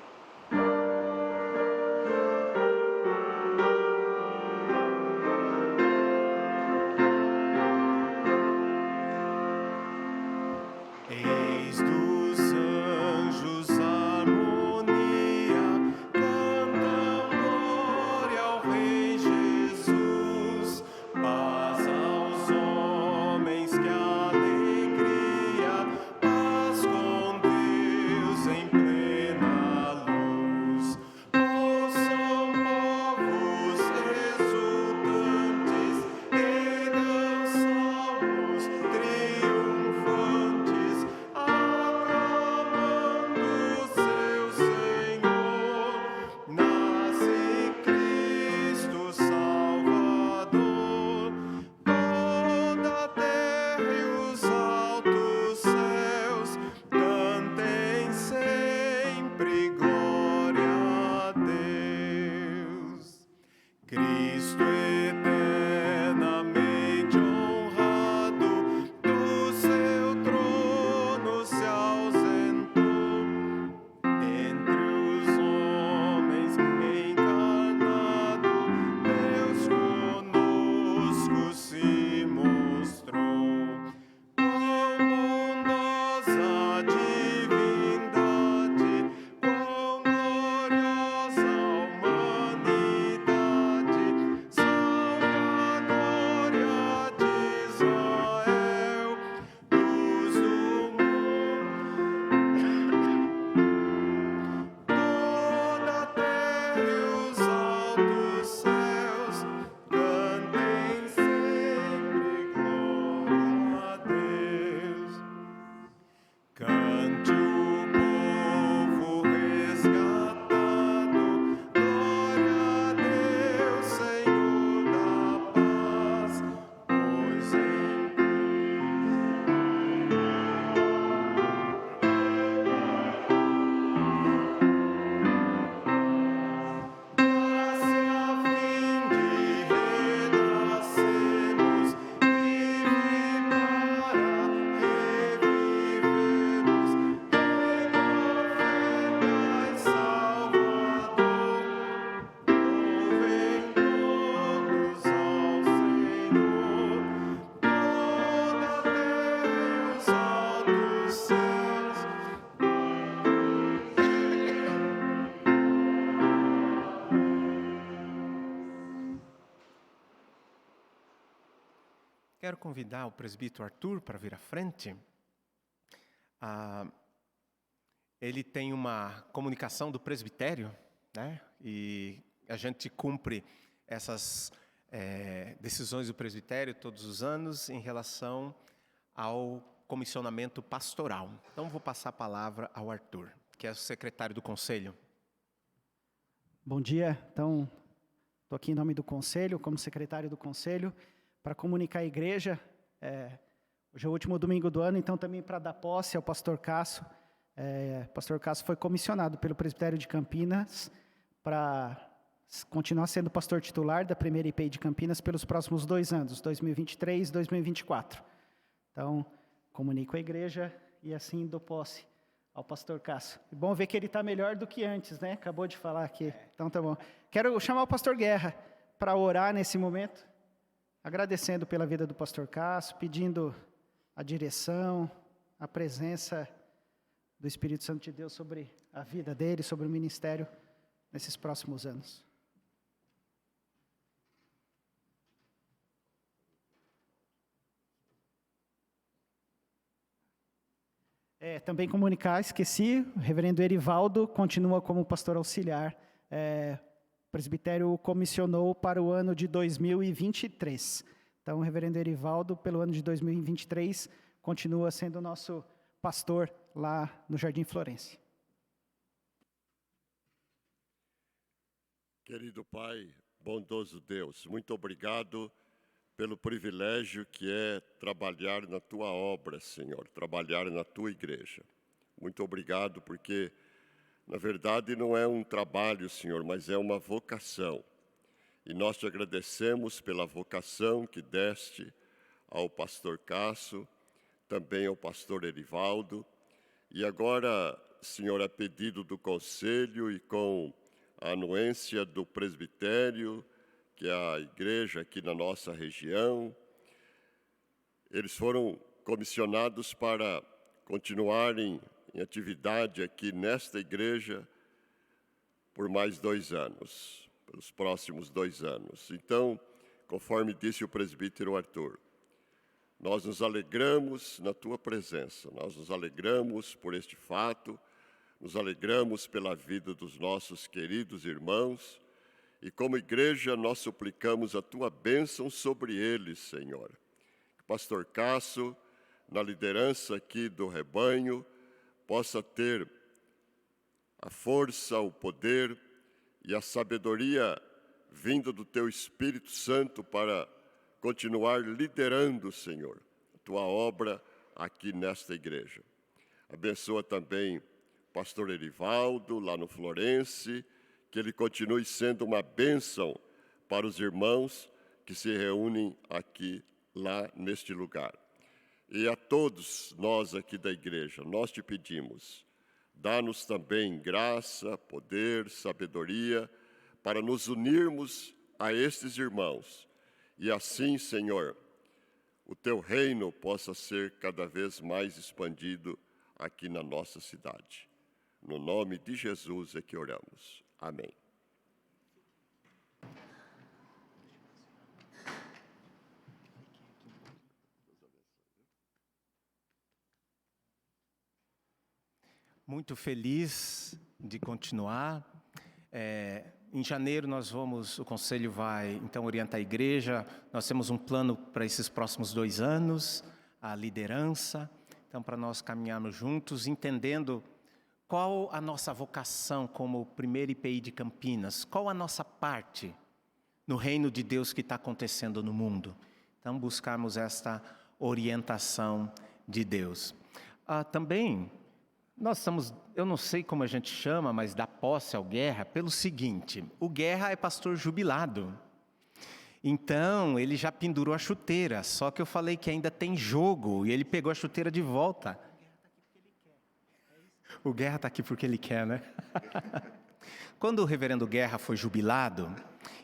Eis dos anjos a harmonia, cantam glória ao Rei Jesus, paz aos homens, que alegria, paz com Deus em plena luz. Ouçam povos exultantes e dançamos triunfantes, aclamando seu Senhor. Nasce Cristo Salvador. Toda a terra e os altos céus cantem sempre glória a Deus. Cristo eternamente honrado, do seu trono se ausentou. Entre os homens encarnado, Deus conosco se mostrou. Quão bondosa divindade, quão gloriosa humanidade, salve a glória de Israel, luz do mundo. Toda a terra e os altos céus cantem sempre glória a Deus. Cante o povo resgatado, glória a Deus, Senhor da paz, pois em graça a fim de renascermos, vive para revivermos, renovai Salvador, louvem todos ao Senhor, toda a terra e os altos céus. Quero convidar o presbítero Arthur para vir à frente. Ele tem uma comunicação do presbitério, né? E a gente cumpre essas decisões do presbitério todos os anos em relação ao comissionamento pastoral. Então, vou passar a palavra ao Arthur, que é o secretário do conselho. Bom dia, então, estou aqui em nome do Conselho, como secretário do Conselho, para comunicar à igreja. Hoje é o último domingo do ano, então também para dar posse ao pastor Cássio. O pastor Cássio foi comissionado pelo presbitério de Campinas para continuar sendo pastor titular da primeira IPI de Campinas pelos próximos 2 anos, 2023 e 2024. Então, comunico à igreja e assim dou posse ao pastor Cássio. É bom ver que ele está melhor do que antes, né? Acabou de falar aqui. Então tá bom. Quero chamar o pastor Guerra para orar nesse momento, agradecendo pela vida do pastor Cássio, pedindo a direção, a presença do Espírito Santo de Deus sobre a vida dele, sobre o ministério nesses próximos anos. Também comunicar, esqueci, o reverendo Erivaldo continua como pastor auxiliar. O presbitério comissionou para o ano de 2023. Então, o reverendo Erivaldo, pelo ano de 2023, continua sendo nosso pastor lá no Jardim Florêncio. Querido Pai, bondoso Deus, muito obrigado pelo privilégio que é trabalhar na Tua obra, Senhor, trabalhar na Tua igreja. Muito obrigado porque, na verdade, não é um trabalho, Senhor, mas é uma vocação. E nós te agradecemos pela vocação que deste ao pastor Cássio, também ao pastor Erivaldo. E agora, Senhor, a pedido do conselho e com a anuência do presbitério, que é a igreja aqui na nossa região, eles foram comissionados para continuarem em atividade aqui nesta igreja por mais 2 anos, pelos próximos 2 anos. Então, conforme disse o presbítero Arthur, nós nos alegramos na tua presença, nós nos alegramos por este fato, nos alegramos pela vida dos nossos queridos irmãos, e como igreja nós suplicamos a tua bênção sobre eles, Senhor. Que o pastor Cássio, na liderança aqui do rebanho, possa ter a força, o poder e a sabedoria vinda do teu Espírito Santo para continuar liderando, Senhor, a tua obra aqui nesta igreja. Abençoa também o pastor Erivaldo, lá no Florêncio, que ele continue sendo uma bênção para os irmãos que se reúnem aqui, lá neste lugar. E a todos nós aqui da igreja, nós te pedimos, dá-nos também graça, poder, sabedoria, para nos unirmos a estes irmãos. E assim, Senhor, o teu reino possa ser cada vez mais expandido aqui na nossa cidade. No nome de Jesus é que oramos. Amém. Muito feliz de continuar. Em janeiro o conselho vai então orientar a igreja. Nós temos um plano para esses próximos 2 anos, a liderança. Então, para nós caminharmos juntos, entendendo qual a nossa vocação como primeiro IPI de Campinas, qual a nossa parte no reino de Deus que está acontecendo no mundo. Então, buscarmos esta orientação de Deus. Também, nós estamos, eu não sei como a gente chama, mas dá posse ao Guerra, pelo seguinte, o Guerra é pastor jubilado. Então, ele já pendurou a chuteira, só que eu falei que ainda tem jogo, e ele pegou a chuteira de volta. O Guerra está aqui porque ele quer, né? Quando o reverendo Guerra foi jubilado,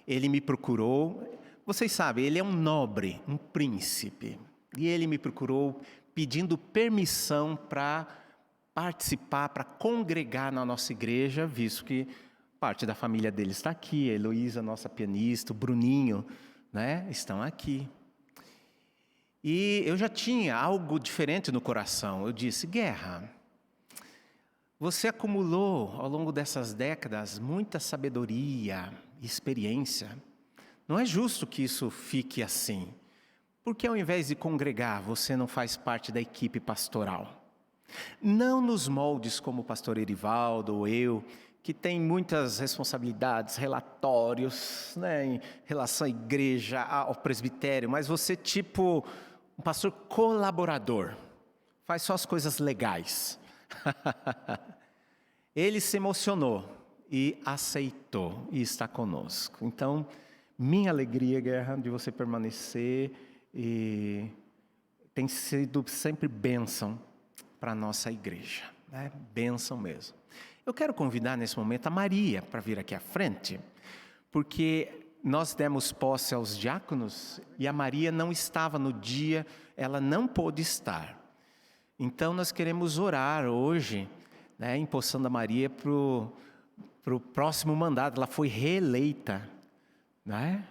ele me procurou. Vocês sabem, ele é um nobre, um príncipe. E ele me procurou pedindo permissão para participar, para congregar na nossa igreja, visto que parte da família dele está aqui, a Heloísa, nossa pianista, o Bruninho, né, estão aqui. E eu já tinha algo diferente no coração. Eu disse, Guerra, você acumulou ao longo dessas décadas muita sabedoria e experiência. Não é justo que isso fique assim. Por que ao invés de congregar, você não faz parte da equipe pastoral? Não nos moldes como o pastor Erivaldo ou eu, que tem muitas responsabilidades, relatórios, né, em relação à igreja, ao presbitério, mas você tipo um pastor colaborador, faz só as coisas legais. Ele se emocionou e aceitou e está conosco. Então, minha alegria, Guerra, de você permanecer e tem sido sempre bênção para a nossa igreja, né? Bênção mesmo. Eu quero convidar nesse momento a Maria para vir aqui à frente, porque nós demos posse aos diáconos e a Maria não estava no dia, ela não pôde estar. Então, nós queremos orar hoje, né, empossando a Maria para o próximo mandato. Ela foi reeleita, né?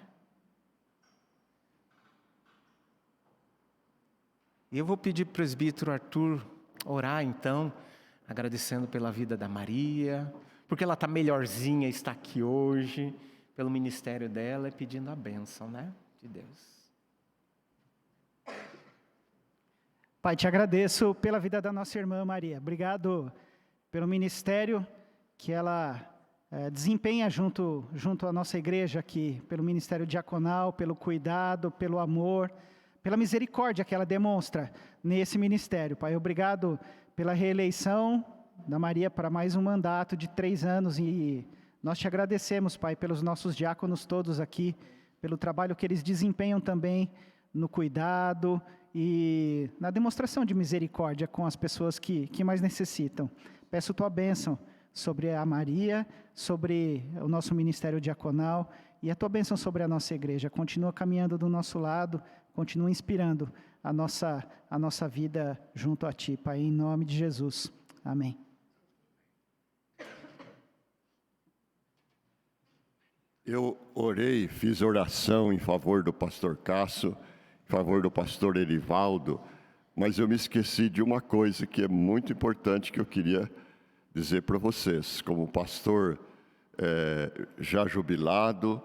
E eu vou pedir para o presbítero Arthur orar então, agradecendo pela vida da Maria, porque ela está melhorzinha, está aqui hoje, pelo ministério dela e pedindo a bênção, né, de Deus. Pai, te agradeço pela vida da nossa irmã Maria. Obrigado pelo ministério que ela desempenha junto à nossa igreja aqui, pelo ministério diaconal, pelo cuidado, pelo amor, pela misericórdia que ela demonstra nesse ministério. Pai, obrigado pela reeleição da Maria para mais um mandato de 3 anos e nós te agradecemos, Pai, pelos nossos diáconos todos aqui, pelo trabalho que eles desempenham também no cuidado e na demonstração de misericórdia com as pessoas que mais necessitam. Peço tua bênção sobre a Maria, sobre o nosso ministério diaconal e a tua bênção sobre a nossa igreja. Continua caminhando do nosso lado, continua inspirando a nossa vida junto a ti, Pai, em nome de Jesus. Amém. Eu orei, fiz oração em favor do pastor Cássio, em favor do pastor Erivaldo, mas eu me esqueci de uma coisa que é muito importante que eu queria dizer para vocês, como pastor já jubilado,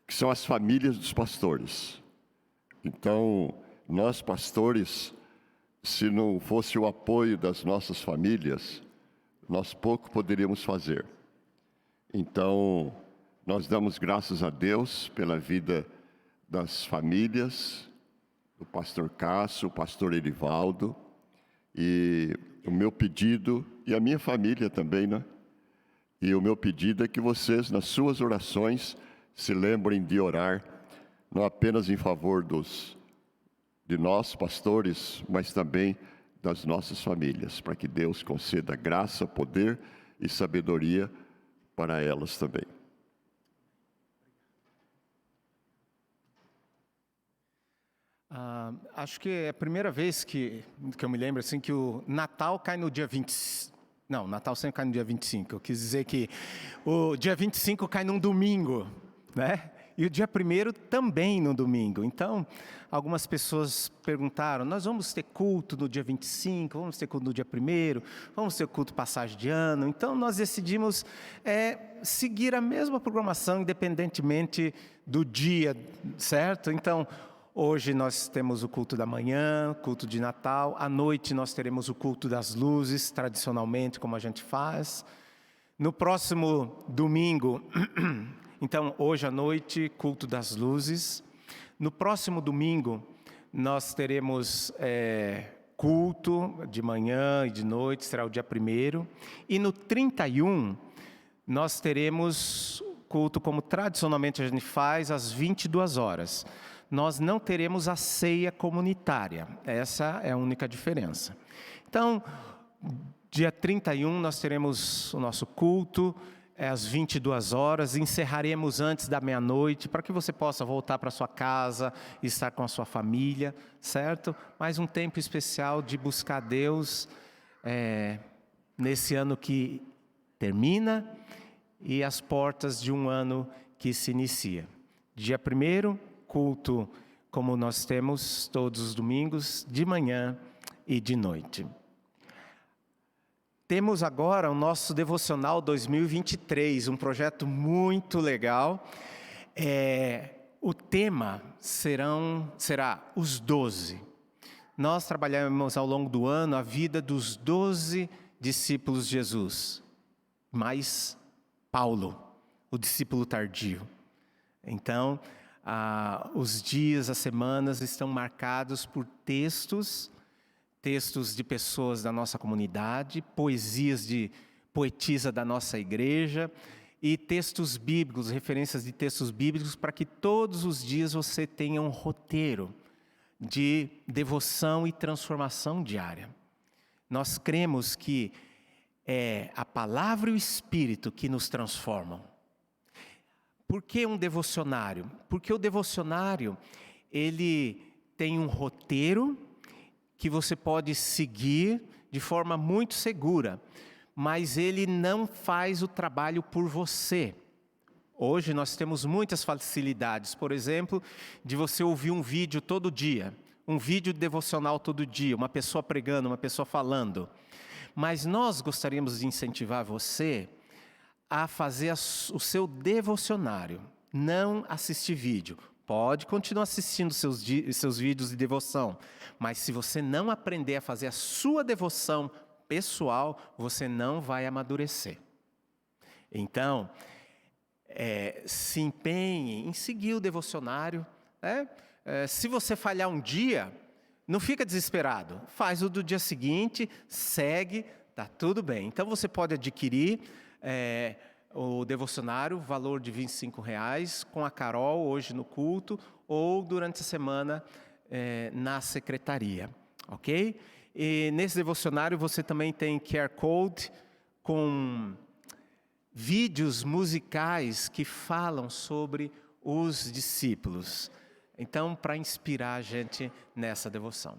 que são as famílias dos pastores. Então, nós pastores, se não fosse o apoio das nossas famílias, nós pouco poderíamos fazer. Então, nós damos graças a Deus pela vida das famílias, do pastor Cássio, o pastor Erivaldo, e o meu pedido, e a minha família também, né? E o meu pedido é que vocês, nas suas orações, se lembrem de orar, não apenas em favor de nós, pastores, mas também das nossas famílias, para que Deus conceda graça, poder e sabedoria para elas também. Acho que é a primeira vez que eu me lembro assim, que o Natal cai no dia 20. Não, Natal sempre cai no dia 25. Eu quis dizer que o dia 25 cai num domingo, né? E o dia 1º também no domingo. Então, algumas pessoas perguntaram, nós vamos ter culto no dia 25, vamos ter culto no dia 1º, vamos ter culto passagem de ano. Então, nós decidimos seguir a mesma programação, independentemente do dia, certo? Então, hoje nós temos o culto da manhã, culto de Natal. À noite nós teremos o culto das luzes, tradicionalmente, como a gente faz. No próximo domingo, então hoje à noite, culto das luzes. No próximo domingo, nós teremos culto de manhã e de noite, será o dia 1º. E no 31, nós teremos culto como tradicionalmente a gente faz, às 22 horas. Nós não teremos a ceia comunitária, essa é a única diferença. Então, dia 31 nós teremos o nosso culto, às 22 horas, encerraremos antes da meia-noite, para que você possa voltar para sua casa, estar com a sua família, certo? Mais um tempo especial de buscar Deus, nesse ano que termina, e as portas de um ano que se inicia. Dia 1º, culto como nós temos todos os domingos, de manhã e de noite. Temos agora o nosso Devocional 2023, um projeto muito legal. O tema será os 12. Nós trabalhamos ao longo do ano a vida dos 12 discípulos de Jesus, mais Paulo, o discípulo tardio. Então, os dias, as semanas estão marcados por textos de pessoas da nossa comunidade, poesias de poetisa da nossa igreja e textos bíblicos, referências de textos bíblicos, para que todos os dias você tenha um roteiro de devoção e transformação diária. Nós cremos que é a palavra e o Espírito que nos transformam. Por que um devocionário? Porque o devocionário, ele tem um roteiro que você pode seguir de forma muito segura, mas ele não faz o trabalho por você. Hoje nós temos muitas facilidades, por exemplo, de você ouvir um vídeo todo dia. um vídeo devocional todo dia, uma pessoa pregando, uma pessoa falando. Mas nós gostaríamos de incentivar você a fazer o seu devocionário, não assistir vídeo. Pode continuar assistindo seus vídeos de devoção, mas se você não aprender a fazer a sua devoção pessoal, você não vai amadurecer. Então, se empenhe em seguir o devocionário. Se você falhar um dia, não fica desesperado. Faz o do dia seguinte, segue, tá tudo bem. Então você pode adquirir o devocionário, valor de R$25, com a Carol hoje no culto, ou durante a semana na secretaria, ok? E nesse devocionário você também tem QR Code com vídeos musicais que falam sobre os discípulos. Então, para inspirar a gente nessa devoção.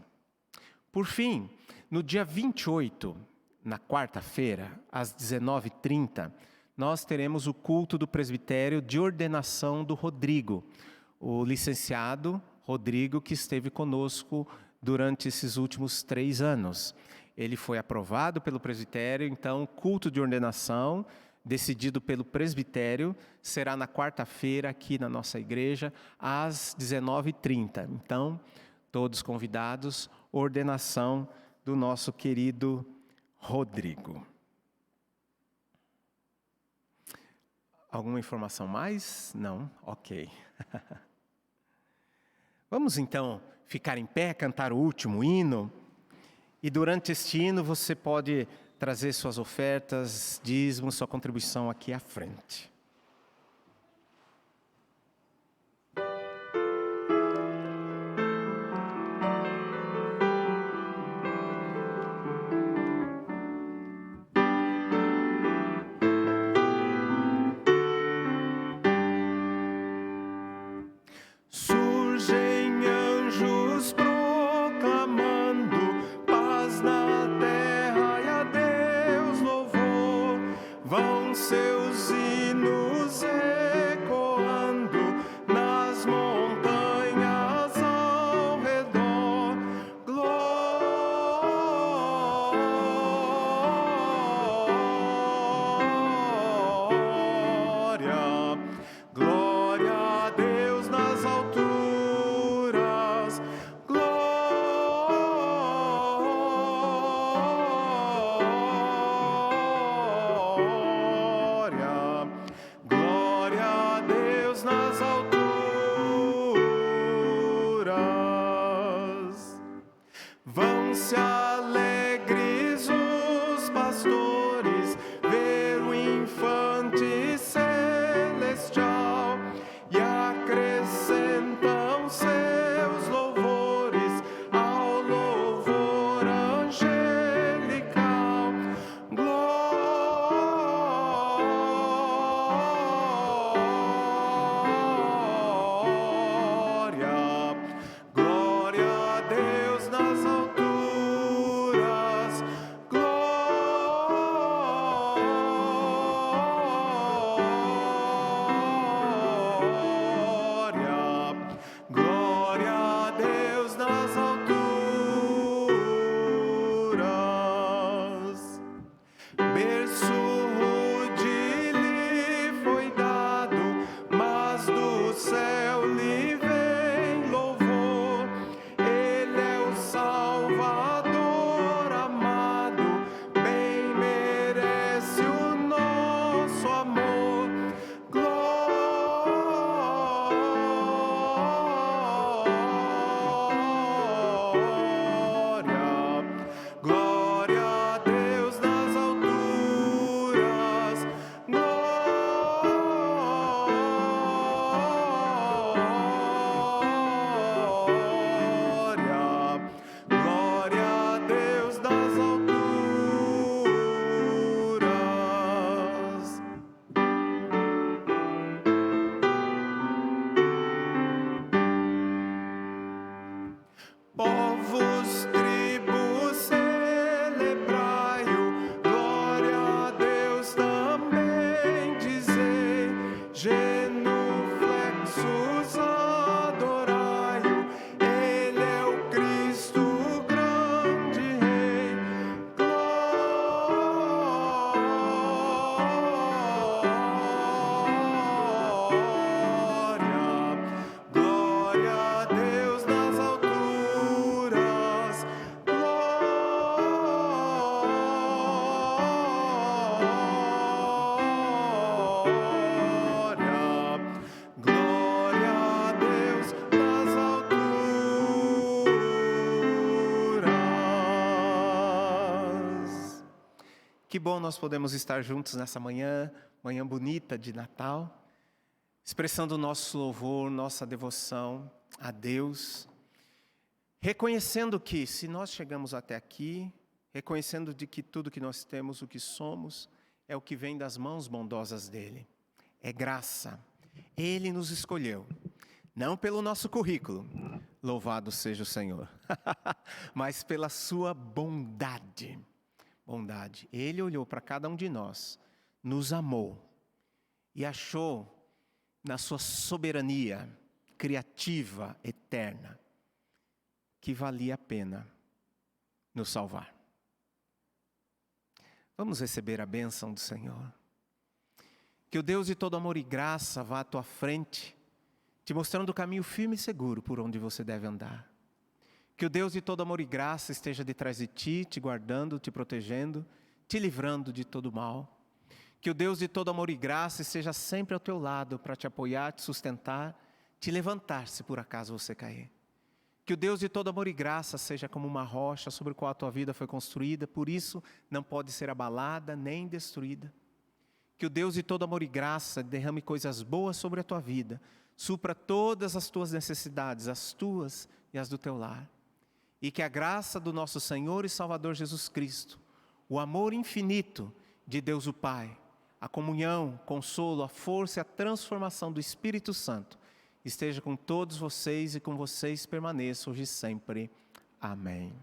Por fim, no dia 28, na quarta-feira, às 19h30, nós teremos o culto do presbitério de ordenação do Rodrigo, o licenciado Rodrigo que esteve conosco durante esses últimos 3 anos. Ele foi aprovado pelo presbitério, então, culto de ordenação, decidido pelo presbitério, será na quarta-feira aqui na nossa igreja, às 19h30. Então, todos convidados, ordenação do nosso querido Rodrigo. Alguma informação mais? Não? Ok. Vamos então ficar em pé, cantar o último hino. E durante este hino você pode trazer suas ofertas, dízimos, sua contribuição aqui à frente. Surgem anjos proclamando paz na terra e a Deus louvor. Vão seus hinos ecoando nas montanhas ao redor. Glória, glória a Deus nas alturas. Glória, glória a Deus nas alturas. Vão-se alegres os pastores ver o infante celestial e acrescentam seus louvores ao louvor angelical. Glória, glória a Deus nas alturas. Glória, glória a Deus nas alturas. Berço rude lhe foi dado, mas do céu lhe vem louvor. Ele é o Salvador amado, bem merece o nosso amor. Glória, glória a Deus nas alturas. Glória, glória a Deus nas alturas. bom nós podemos estar juntos nessa manhã bonita de Natal, expressando o nosso louvor, nossa devoção a Deus, reconhecendo que se nós chegamos até aqui, reconhecendo de que tudo que nós temos, o que somos, é o que vem das mãos bondosas dEle. É graça. Ele nos escolheu, não pelo nosso currículo, louvado seja o Senhor, mas pela sua bondade. Bondade. Ele olhou para cada um de nós, nos amou e achou na sua soberania criativa, eterna, que valia a pena nos salvar. Vamos receber a bênção do Senhor. Que o Deus de todo amor e graça vá à tua frente, te mostrando o caminho firme e seguro por onde você deve andar. Que o Deus de todo amor e graça esteja detrás de ti, te guardando, te protegendo, te livrando de todo mal. Que o Deus de todo amor e graça esteja sempre ao teu lado para te apoiar, te sustentar, te levantar se por acaso você cair. Que o Deus de todo amor e graça seja como uma rocha sobre a qual a tua vida foi construída, por isso não pode ser abalada nem destruída. Que o Deus de todo amor e graça derrame coisas boas sobre a tua vida, supra todas as tuas necessidades, as tuas e as do teu lar. E que a graça do nosso Senhor e Salvador Jesus Cristo, o amor infinito de Deus o Pai, a comunhão, consolo, a força e a transformação do Espírito Santo esteja com todos vocês e com vocês permaneça hoje e sempre. Amém.